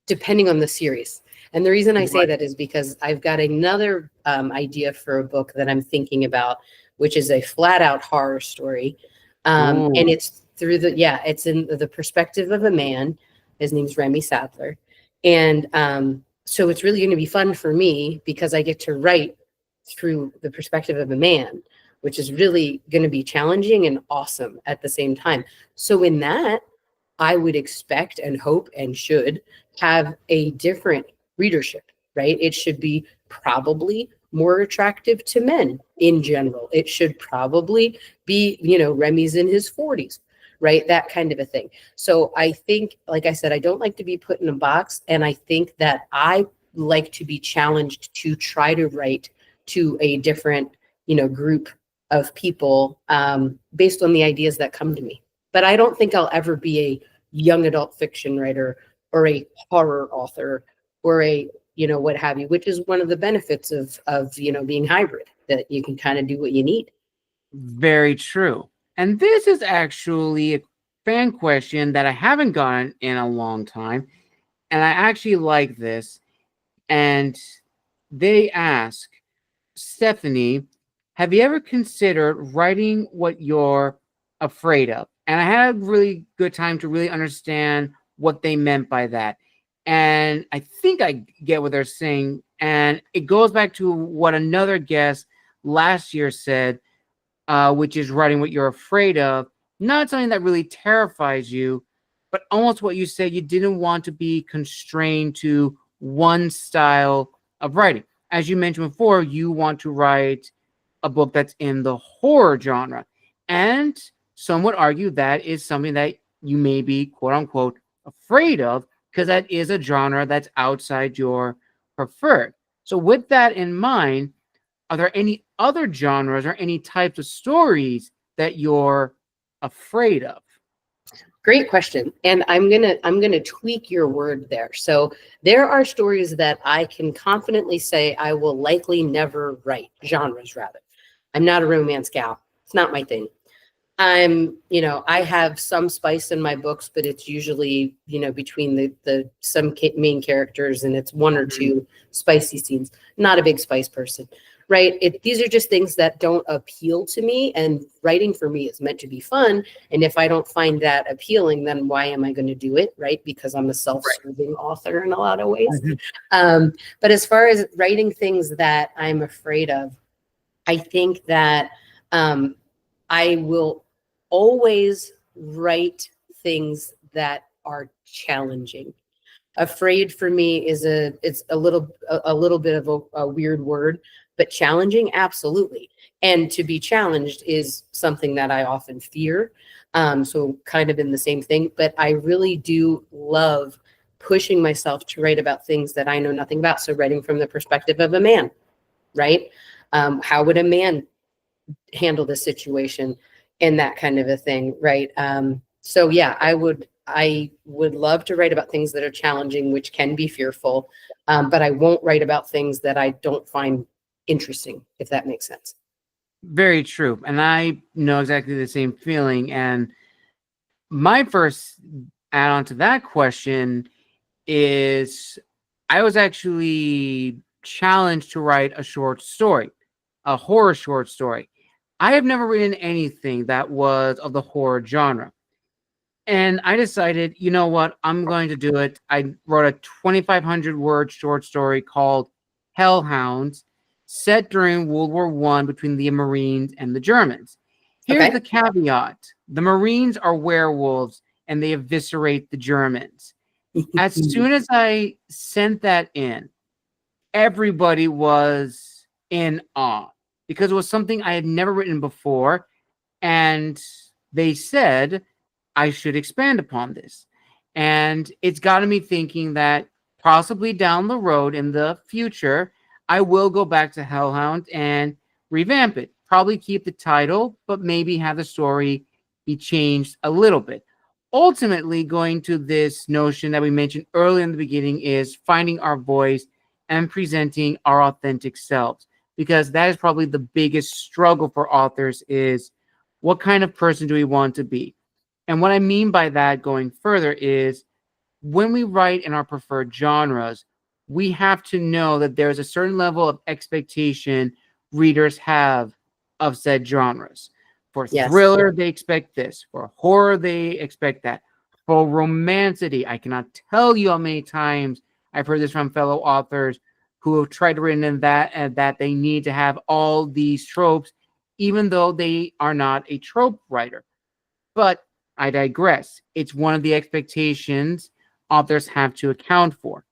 depending on the series. And the reason I say that is because I've got another idea for a book that I'm thinking about, which is a flat out horror story. And it's it's in the perspective of a man. His name's Remy Sadler. And so it's really going to be fun for me because I get to write through the perspective of a man, which is really going to be challenging and awesome at the same time. So in that, I would expect and hope and should have a different readership, right? It should be probably more attractive to men in general. It should probably be, Remy's in his 40s, right? That kind of a thing. So I think, like I said, I don't like to be put in a box. And I think that I like to be challenged to try to write to a different, group of people based on the ideas that come to me. But I don't think I'll ever be a young adult fiction writer or a horror author or a, what have you, which is one of the benefits of being hybrid, that you can kind of do what you need. Very true. And this is actually a fan question that I haven't gotten in a long time. And I actually like this. And they ask, Stefany, have you ever considered writing what you're afraid of? And I had a really good time to really understand what they meant by that. And I think I get what they're saying. And it goes back to what another guest last year said, which is writing what you're afraid of, not something that really terrifies you, but almost what you said, you didn't want to be constrained to one style of writing. As you mentioned before, you want to write a book that's in the horror genre. And some would argue that is something that you may be, quote unquote, afraid of, because that is a genre that's outside your preferred. So with that in mind, are there any other genres or any types of stories that you're afraid of? Great question. And I'm gonna tweak your word there. So there are stories that I can confidently say I will likely never write, genres rather. I'm not a romance gal. It's not my thing. I have some spice in my books, but it's usually, between the some main characters, and it's one or two spicy scenes. Not a big spice person, right? These are just things that don't appeal to me, and writing for me is meant to be fun. And if I don't find that appealing, then why am I going to do it, right? Because I'm a self-serving author in a lot of ways. But as far as writing things that I'm afraid of, I think that I will always write things that are challenging. Afraid for me is it's a little bit of a weird word, but challenging, absolutely. And to be challenged is something that I often fear. So kind of in the same thing, but I really do love pushing myself to write about things that I know nothing about. So writing from the perspective of a man, right? How would a man handle this situation? And that kind of a thing, right? So yeah, I would love to write about things that are challenging, which can be fearful, but I won't write about things that I don't find interesting, if that makes sense. Very true. And I know exactly the same feeling. And my first add on to that question is I was actually challenged to write a short story, a horror short story. I have never written anything that was of the horror genre. And I decided, you know what, I'm going to do it. I wrote a 2,500 word short story called Hellhounds, set during World War I between the Marines and the Germans. Here's the caveat. The Marines are werewolves and they eviscerate the Germans. As soon as I sent that in, everybody was in awe because it was something I had never written before. And they said I should expand upon this. And it's gotten me thinking that possibly down the road in the future, I will go back to Hellhound and revamp it. Probably keep the title, but maybe have the story be changed a little bit. Ultimately, going to this notion that we mentioned earlier in the beginning is finding our voice and presenting our authentic selves, because that is probably the biggest struggle for authors is what kind of person do we want to be? And what I mean by that going further is when we write in our preferred genres, we have to know that there's a certain level of expectation readers have of said genres. For thriller, they expect this. For horror, they expect that. For romancity, I cannot tell you how many times I've heard this from fellow authors who have tried to write in that and that they need to have all these tropes. even though they are not a trope writer. But I digress. It's one of the expectations authors have to account for.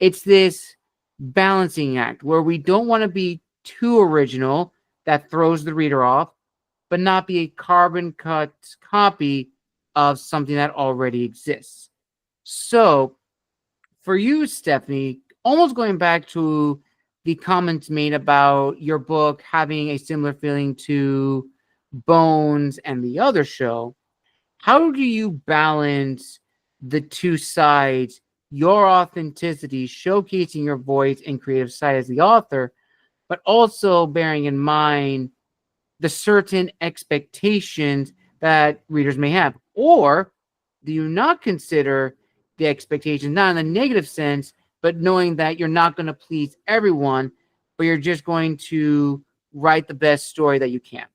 It's this balancing act where we don't want to be too original that throws the reader off, but not be a carbon cut copy of something that already exists. So, for you, Stefany, almost going back to the comments made about your book having a similar feeling to Bones and the other show, how do you balance the two sides, your authenticity, showcasing your voice and creative side as the author, but also bearing in mind the certain expectations that readers may have? Or do you not consider the expectations, not in a negative sense, but knowing that you're not going to please everyone, but you're just going to write the best story that you can?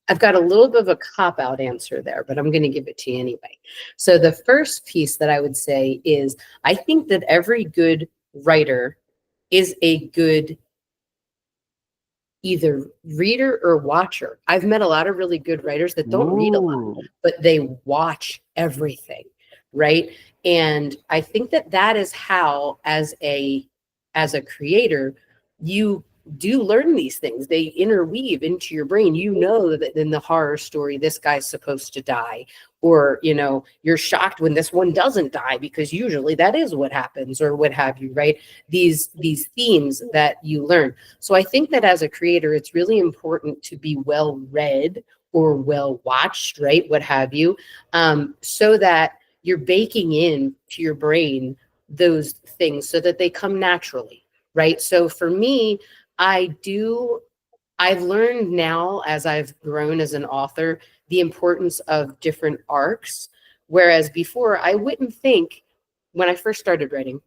I've got a little bit of a cop-out answer there, but I'm going to give it to you anyway. So the first piece that I would say is I think that every good writer is a good either reader or watcher. I've met a lot of really good writers that don't read a lot, but they watch everything, right? And I think that that is how, as a creator, you do learn these things. They interweave into your brain. You know that in the horror story, this guy's supposed to die, or you're shocked when this one doesn't die because usually that is what happens, or what have you, right? These themes that you learn. So I think that as a creator, it's really important to be well read or well watched, right? What have you, so that you're baking in to your brain those things so that they come naturally, right? So for me, I've learned now as I've grown as an author, the importance of different arcs. Whereas before, I wouldn't think, when I first started writing,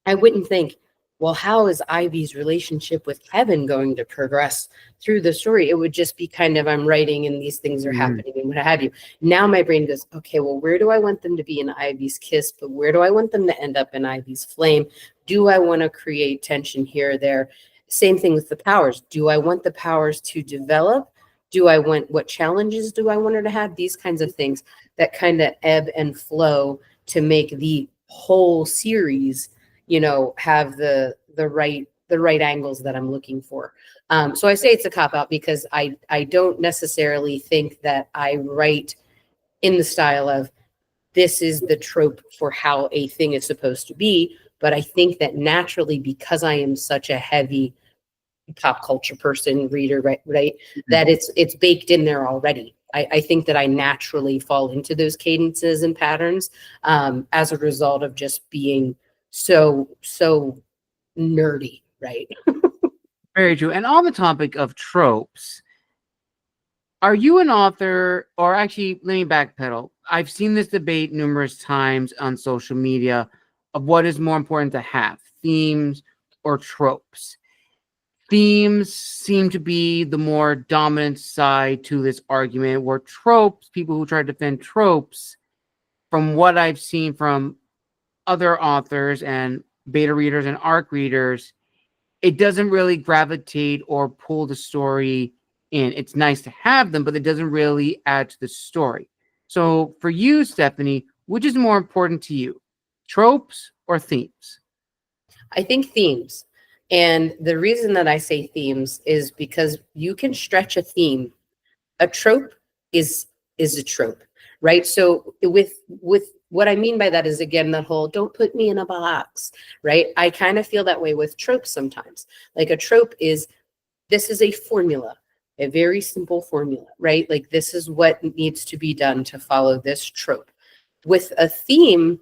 I wouldn't think, well, how is Ivy's relationship with Kevin going to progress through the story? It would just be kind of, I'm writing and these things are happening and what have you. Now my brain goes, okay, well, where do I want them to be in Ivy's kiss? But where do I want them to end up in Ivy's flame? Do I want to create tension here or there? Same thing with the powers. Do I want the powers to develop? What challenges do I want her to have? These kinds of things that kind of ebb and flow to make the whole series, have the right angles that I'm looking for. So I say it's a cop-out because I don't necessarily think that I write in the style of this is the trope for how a thing is supposed to be. But I think that naturally, because I am such a heavy pop culture person, reader, right, that it's baked in there already. I think that I naturally fall into those cadences and patterns as a result of just being so nerdy, right? Very true. And on the topic of tropes, are you an author, or actually, let me backpedal. I've seen this debate numerous times on social media of what is more important to have, themes or tropes. Themes seem to be the more dominant side to this argument, where tropes, people who try to defend tropes, from what I've seen from other authors and beta readers and ARC readers, it doesn't really gravitate or pull the story in. It's nice to have them, but it doesn't really add to the story. So for you, Stefany, which is more important to you, tropes or themes? I think themes. And the reason that I say themes is because you can stretch a theme. A trope is a trope, right? So with what I mean by that is, again, that whole don't put me in a box, right? I kind of feel that way with tropes sometimes. Like a trope is, this is a formula, a very simple formula, right? Like this is what needs to be done to follow this trope. With a theme,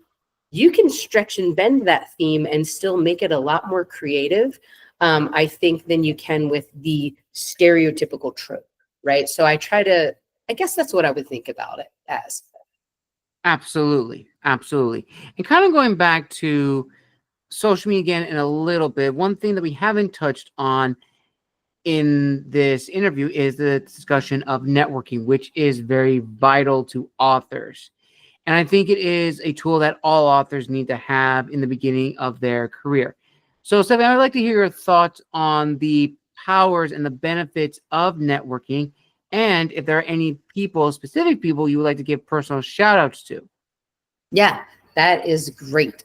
you can stretch and bend that theme and still make it a lot more creative, I think, than you can with the stereotypical trope, right? So I guess that's what I would think about it as. Absolutely. Absolutely. And kind of going back to social media again in a little bit, one thing that we haven't touched on in this interview is the discussion of networking, which is very vital to authors. And I think it is a tool that all authors need to have in the beginning of their career. So, Stefany, I would like to hear your thoughts on the powers and the benefits of networking, and if there are any people, specific people, you would like to give personal shout outs to. Yeah, that is great.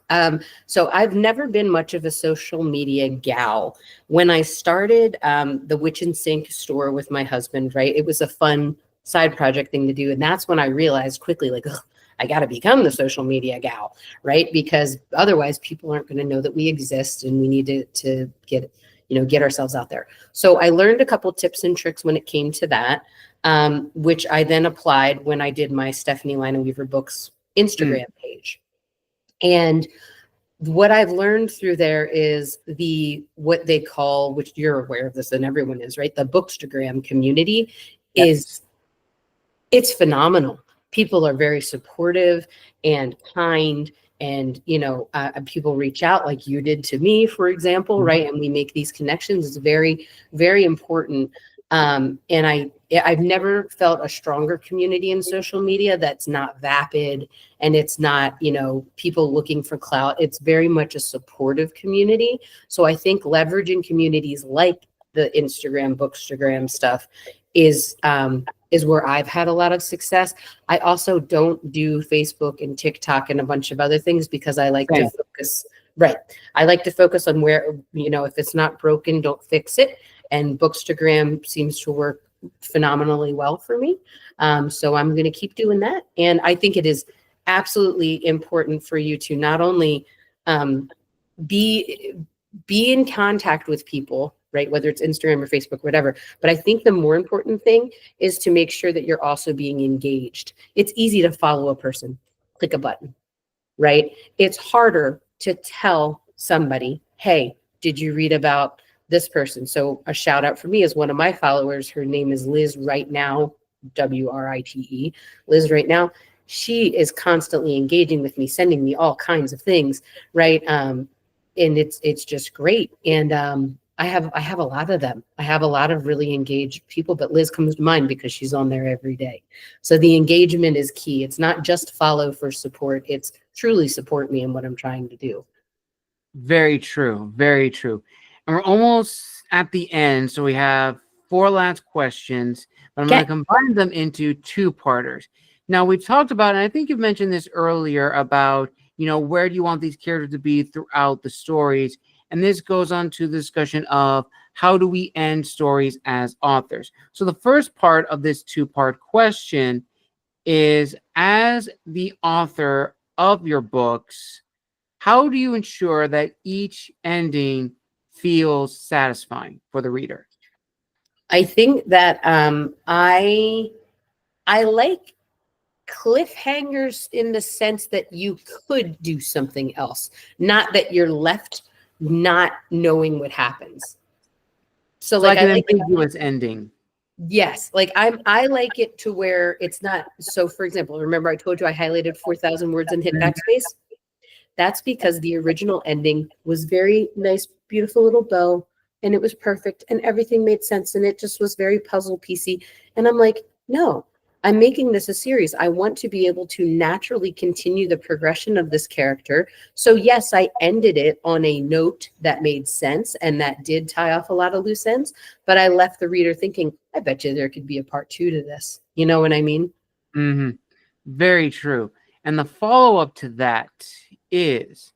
So I've never been much of a social media gal. When I started the Witch and Sink store with my husband, right, it was a fun side project thing to do. And that's when I realized quickly, like, ugh, I got to become the social media gal, right? Because otherwise people aren't going to know that we exist, and we need to get, get ourselves out there. So I learned a couple tips and tricks when it came to that, which I then applied when I did my Stefany Linaweaver books Instagram page. And what I've learned through there is what they call, which you're aware of this and everyone is, right? The Bookstagram community is, it's phenomenal. People are very supportive and kind, and people reach out like you did to me, for example, right? And we make these connections. It's very, very important. And I've never felt a stronger community in social media that's not vapid, and it's not, people looking for clout. It's very much a supportive community. So I think leveraging communities like the Instagram, Bookstagram stuff is where I've had a lot of success. I also don't do Facebook and TikTok and a bunch of other things because I like to focus. Right. I like to focus on where, if it's not broken, don't fix it. And Bookstagram seems to work phenomenally well for me. So I'm going to keep doing that. And I think it is absolutely important for you to not only be in contact with people, right? Whether it's Instagram or Facebook, whatever. But I think the more important thing is to make sure that you're also being engaged. It's easy to follow a person, click a button, right? It's harder to tell somebody, hey, did you read about this person? So a shout out for me is one of my followers. Her name is Liz Right Now, WRITE, Liz Right Now. She is constantly engaging with me, sending me all kinds of things, right? And it's just great. And I have a lot of them. I have a lot of really engaged people, but Liz comes to mind because she's on there every day. So the engagement is key. It's not just follow for support. It's truly support me in what I'm trying to do. Very true. Very true. And we're almost at the end. So we have 4 last questions, but I'm going to combine them into 2-parters. Now, we've talked about, and I think you've mentioned this earlier, about, where do you want these characters to be throughout the stories? And this goes on to the discussion of how do we end stories as authors? So the first part of this 2-part question is, as the author of your books, how do you ensure that each ending feels satisfying for the reader? I think that I like cliffhangers in the sense that you could do something else, not that you're left not knowing what happens. So like an ambiguous ending. Yes, like I like it to where it's not. So for example, remember I told you I highlighted 4,000 words and hit backspace? That's because the original ending was very nice, beautiful little bow, and it was perfect, and everything made sense, and it just was very puzzle piecey. And I'm like, no, I'm making this a series. I want to be able to naturally continue the progression of this character. So yes, I ended it on a note that made sense, and that did tie off a lot of loose ends, but I left the reader thinking, I bet you there could be a part 2 to this. You know what I mean? Mm-hmm. Very true. And the follow-up to that is,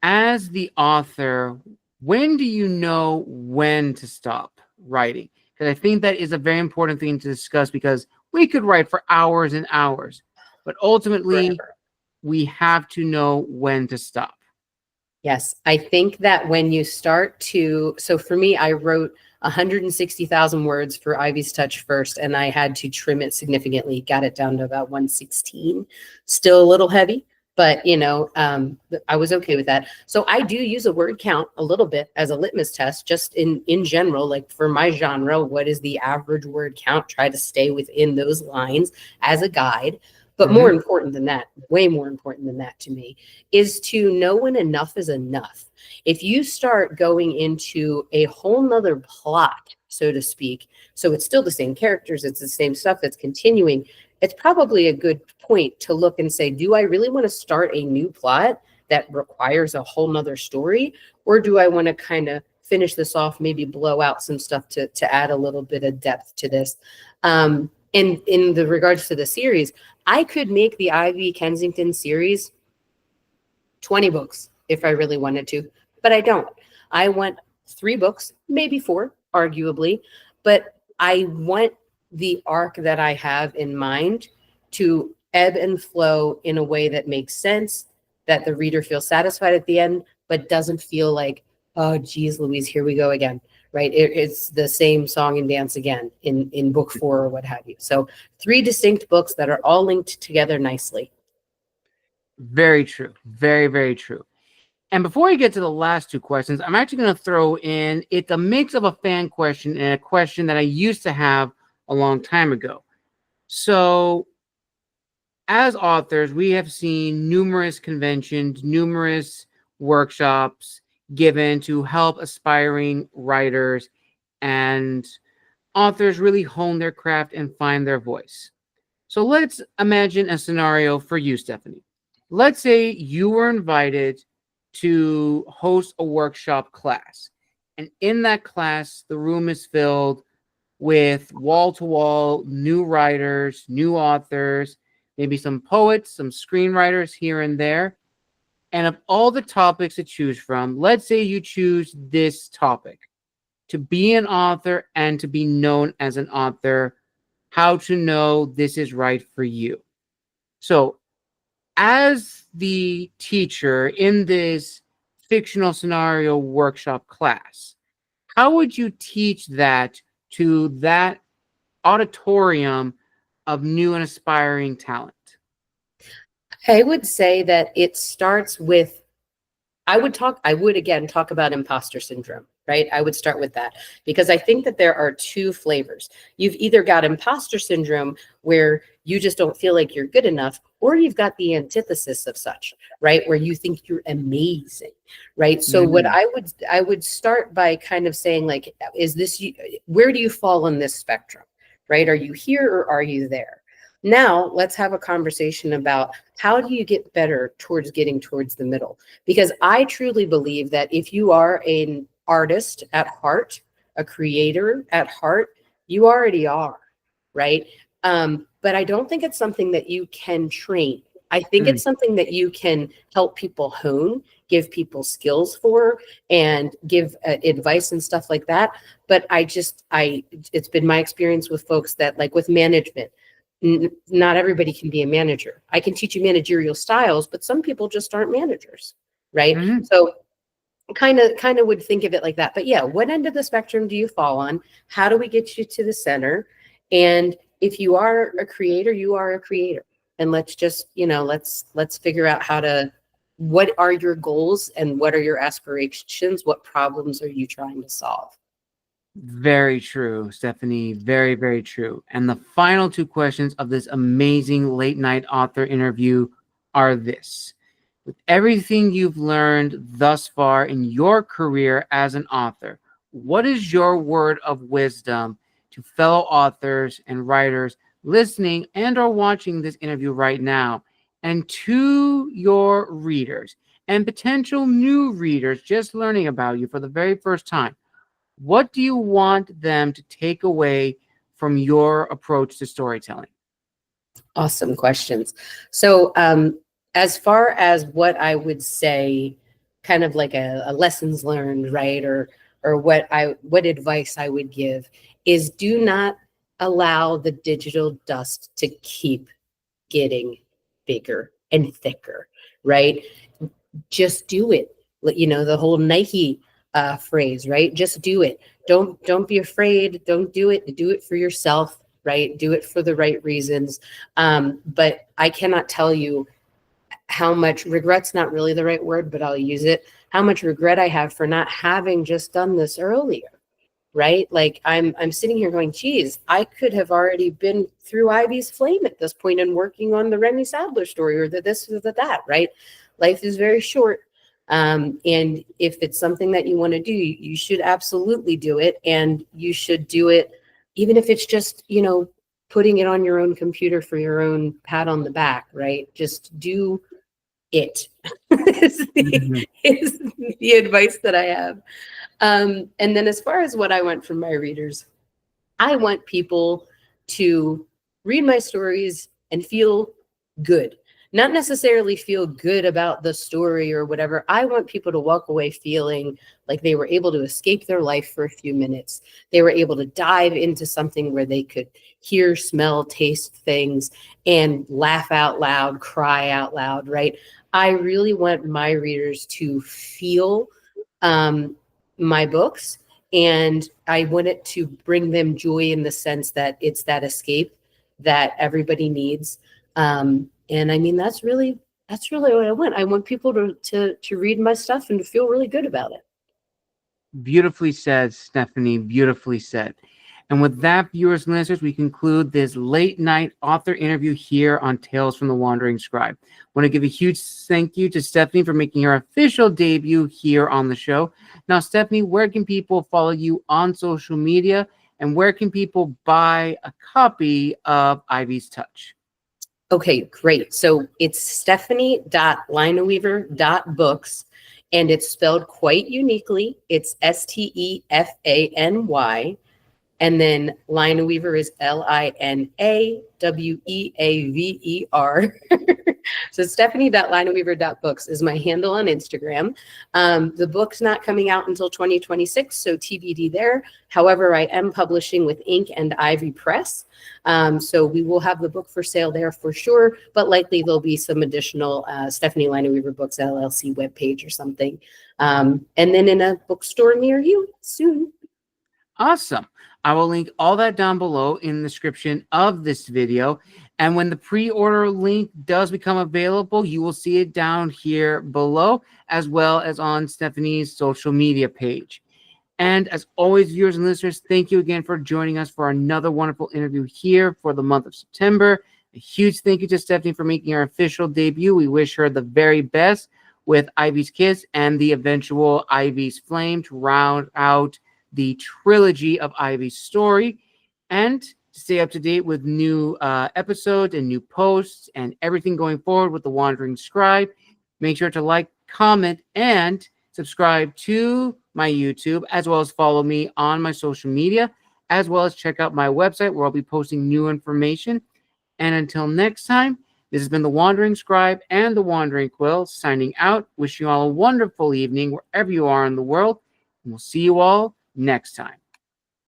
as the author, when do you know when to stop writing? Because I think that is a very important thing to discuss, because we could write for hours and hours, but ultimately we have to know when to stop. Yes, I think that when you start to, so for me, I wrote 160,000 words for Ivy's Touch first, and I had to trim it significantly, got it down to about 116. Still a little heavy, but I was okay with that. So I do use a word count a little bit as a litmus test, just in general, like for my genre, what is the average word count? Try to stay within those lines as a guide. But more important than that, way more important than that to me, is to know when enough is enough. If you start going into a whole nother plot, so to speak, so it's still the same characters, it's the same stuff that's continuing, it's probably a good point to look and say, do I really want to start a new plot that requires a whole nother story? Or do I want to kind of finish this off, maybe blow out some stuff to add a little bit of depth to this. In the regards to the series, I could make the Ivy Kensington series 20 books if I really wanted to, but I don't. I want 3 books, maybe 4, arguably, but I want the arc that I have in mind to ebb and flow in a way that makes sense, that the reader feels satisfied at the end, but doesn't feel like, oh, geez, Louise, here we go again, right? It's the same song and dance again in book 4 or what have you. So 3 distinct books that are all linked together nicely. Very true. Very, very true. And before we get to the last 2 questions, I'm actually going to throw in, it's a mix of a fan question and a question that I used to have a long time ago. So as authors, we have seen numerous conventions, numerous workshops given to help aspiring writers and authors really hone their craft and find their voice. So let's imagine a scenario for you, Stefany. Let's say you were invited to host a workshop class, and in that class, the room is filled with wall-to-wall new writers, new authors, maybe some poets, some screenwriters here and there. And of all the topics to choose from, let's say you choose this topic, to be an author and to be known as an author, how to know this is right for you. So as the teacher in this fictional scenario workshop class, how would you teach that to that auditorium of new and aspiring talent? I would say that it starts with, I would again talk about imposter syndrome, right? I would start with that because I think that there are 2 flavors. You've either got imposter syndrome where you just don't feel like you're good enough, or you've got the antithesis of such, right? Where you think you're amazing, right? So what I would start by kind of saying, like, is this, where do you fall on this spectrum, right? Are you here or are you there? Now let's have a conversation about how do you get better towards getting towards the middle? Because I truly believe that if you are an artist at heart, a creator at heart, you already are, right? But I don't think it's something that you can train. I think it's something that you can help people hone, give people skills for, and give advice and stuff like that. But it's been my experience with folks that, like with management, not everybody can be a manager. I can teach you managerial styles, but some people just aren't managers, right? So kind of would think of it like that. But yeah, what end of the spectrum do you fall on? How do we get you to the center? And if you are a creator, you are a creator. And let's just, let's figure out what are your goals and what are your aspirations? What problems are you trying to solve? Very true, Stefany. Very, very true. And the final 2 questions of this amazing late night author interview are this. With everything you've learned thus far in your career as an author, what is your word of wisdom to fellow authors and writers listening and or watching this interview right now, and to your readers and potential new readers just learning about you for the very first time? What do you want them to take away from your approach to storytelling? Awesome questions. So as far as what I would say, kind of like a lessons learned, right? Or what advice I would give is, do not allow the digital dust to keep getting bigger and thicker, right? Just do it. The whole Nike phrase, right? Just do it. Don't be afraid. Don't do it. Do it for yourself, right? Do it for the right reasons. But I cannot tell you how much regret's not really the right word, but I'll use it. How much regret I have for not having just done this earlier, right? Like I'm sitting here going, geez, I could have already been through Ivy's Flame at this point and working on the Remy Sadler story or the this or the that, right? Life is very short. And if it's something that you want to do, you should absolutely do it. And you should do it, even if it's just, putting it on your own computer for your own pat on the back, right? Just do it is the advice that I have. And then as far as what I want from my readers, I want people to read my stories and feel good. Not necessarily feel good about the story or whatever. I want people to walk away feeling like they were able to escape their life for a few minutes. They were able to dive into something where they could hear, smell, taste things and laugh out loud, cry out loud, right? I really want my readers to feel my books, and I want it to bring them joy in the sense that it's that escape that everybody needs. And I mean, that's really what I want. I want people to read my stuff and to feel really good about it. Beautifully said, Stephanie. Beautifully said. And with that, viewers and listeners, we conclude this late night author interview here on Tales from the Wandering Scribe. I want to give a huge thank you to Stephanie for making her official debut here on the show. Now, Stephanie, where can people follow you on social media, and where can people buy a copy of Ivy's Touch? Okay, great. So it's Stefany.Linaweaver.books, and it's spelled quite uniquely. It's Stefany. And then Linaweaver is Linaweaver. So Stefany.Linaweaver.books is my handle on Instagram. The book's not coming out until 2026, so TBD there. However, I am publishing with Ink and Ivy Press. So we will have the book for sale there for sure, but likely there'll be some additional Stefany Linaweaver Books LLC webpage or something. And then in a bookstore near you soon. Awesome. I will link all that down below in the description of this video. And when the pre-order link does become available, you will see it down here below, as well as on Stephanie's social media page. And as always, viewers and listeners, thank you again for joining us for another wonderful interview here for the month of September. A huge thank you to Stefany for making her official debut. We wish her the very best with Ivy's Kiss and the eventual Ivy's Flame to round out the trilogy of Ivy's story. And to stay up to date with new episodes and new posts and everything going forward with The Wandering Scribe, make sure to like, comment, and subscribe to my YouTube, as well as follow me on my social media, as well as check out my website where I'll be posting new information. And until next time, this has been The Wandering Scribe and The Wandering Quill signing out. Wishing you all a wonderful evening wherever you are in the world. And we'll see you all next time.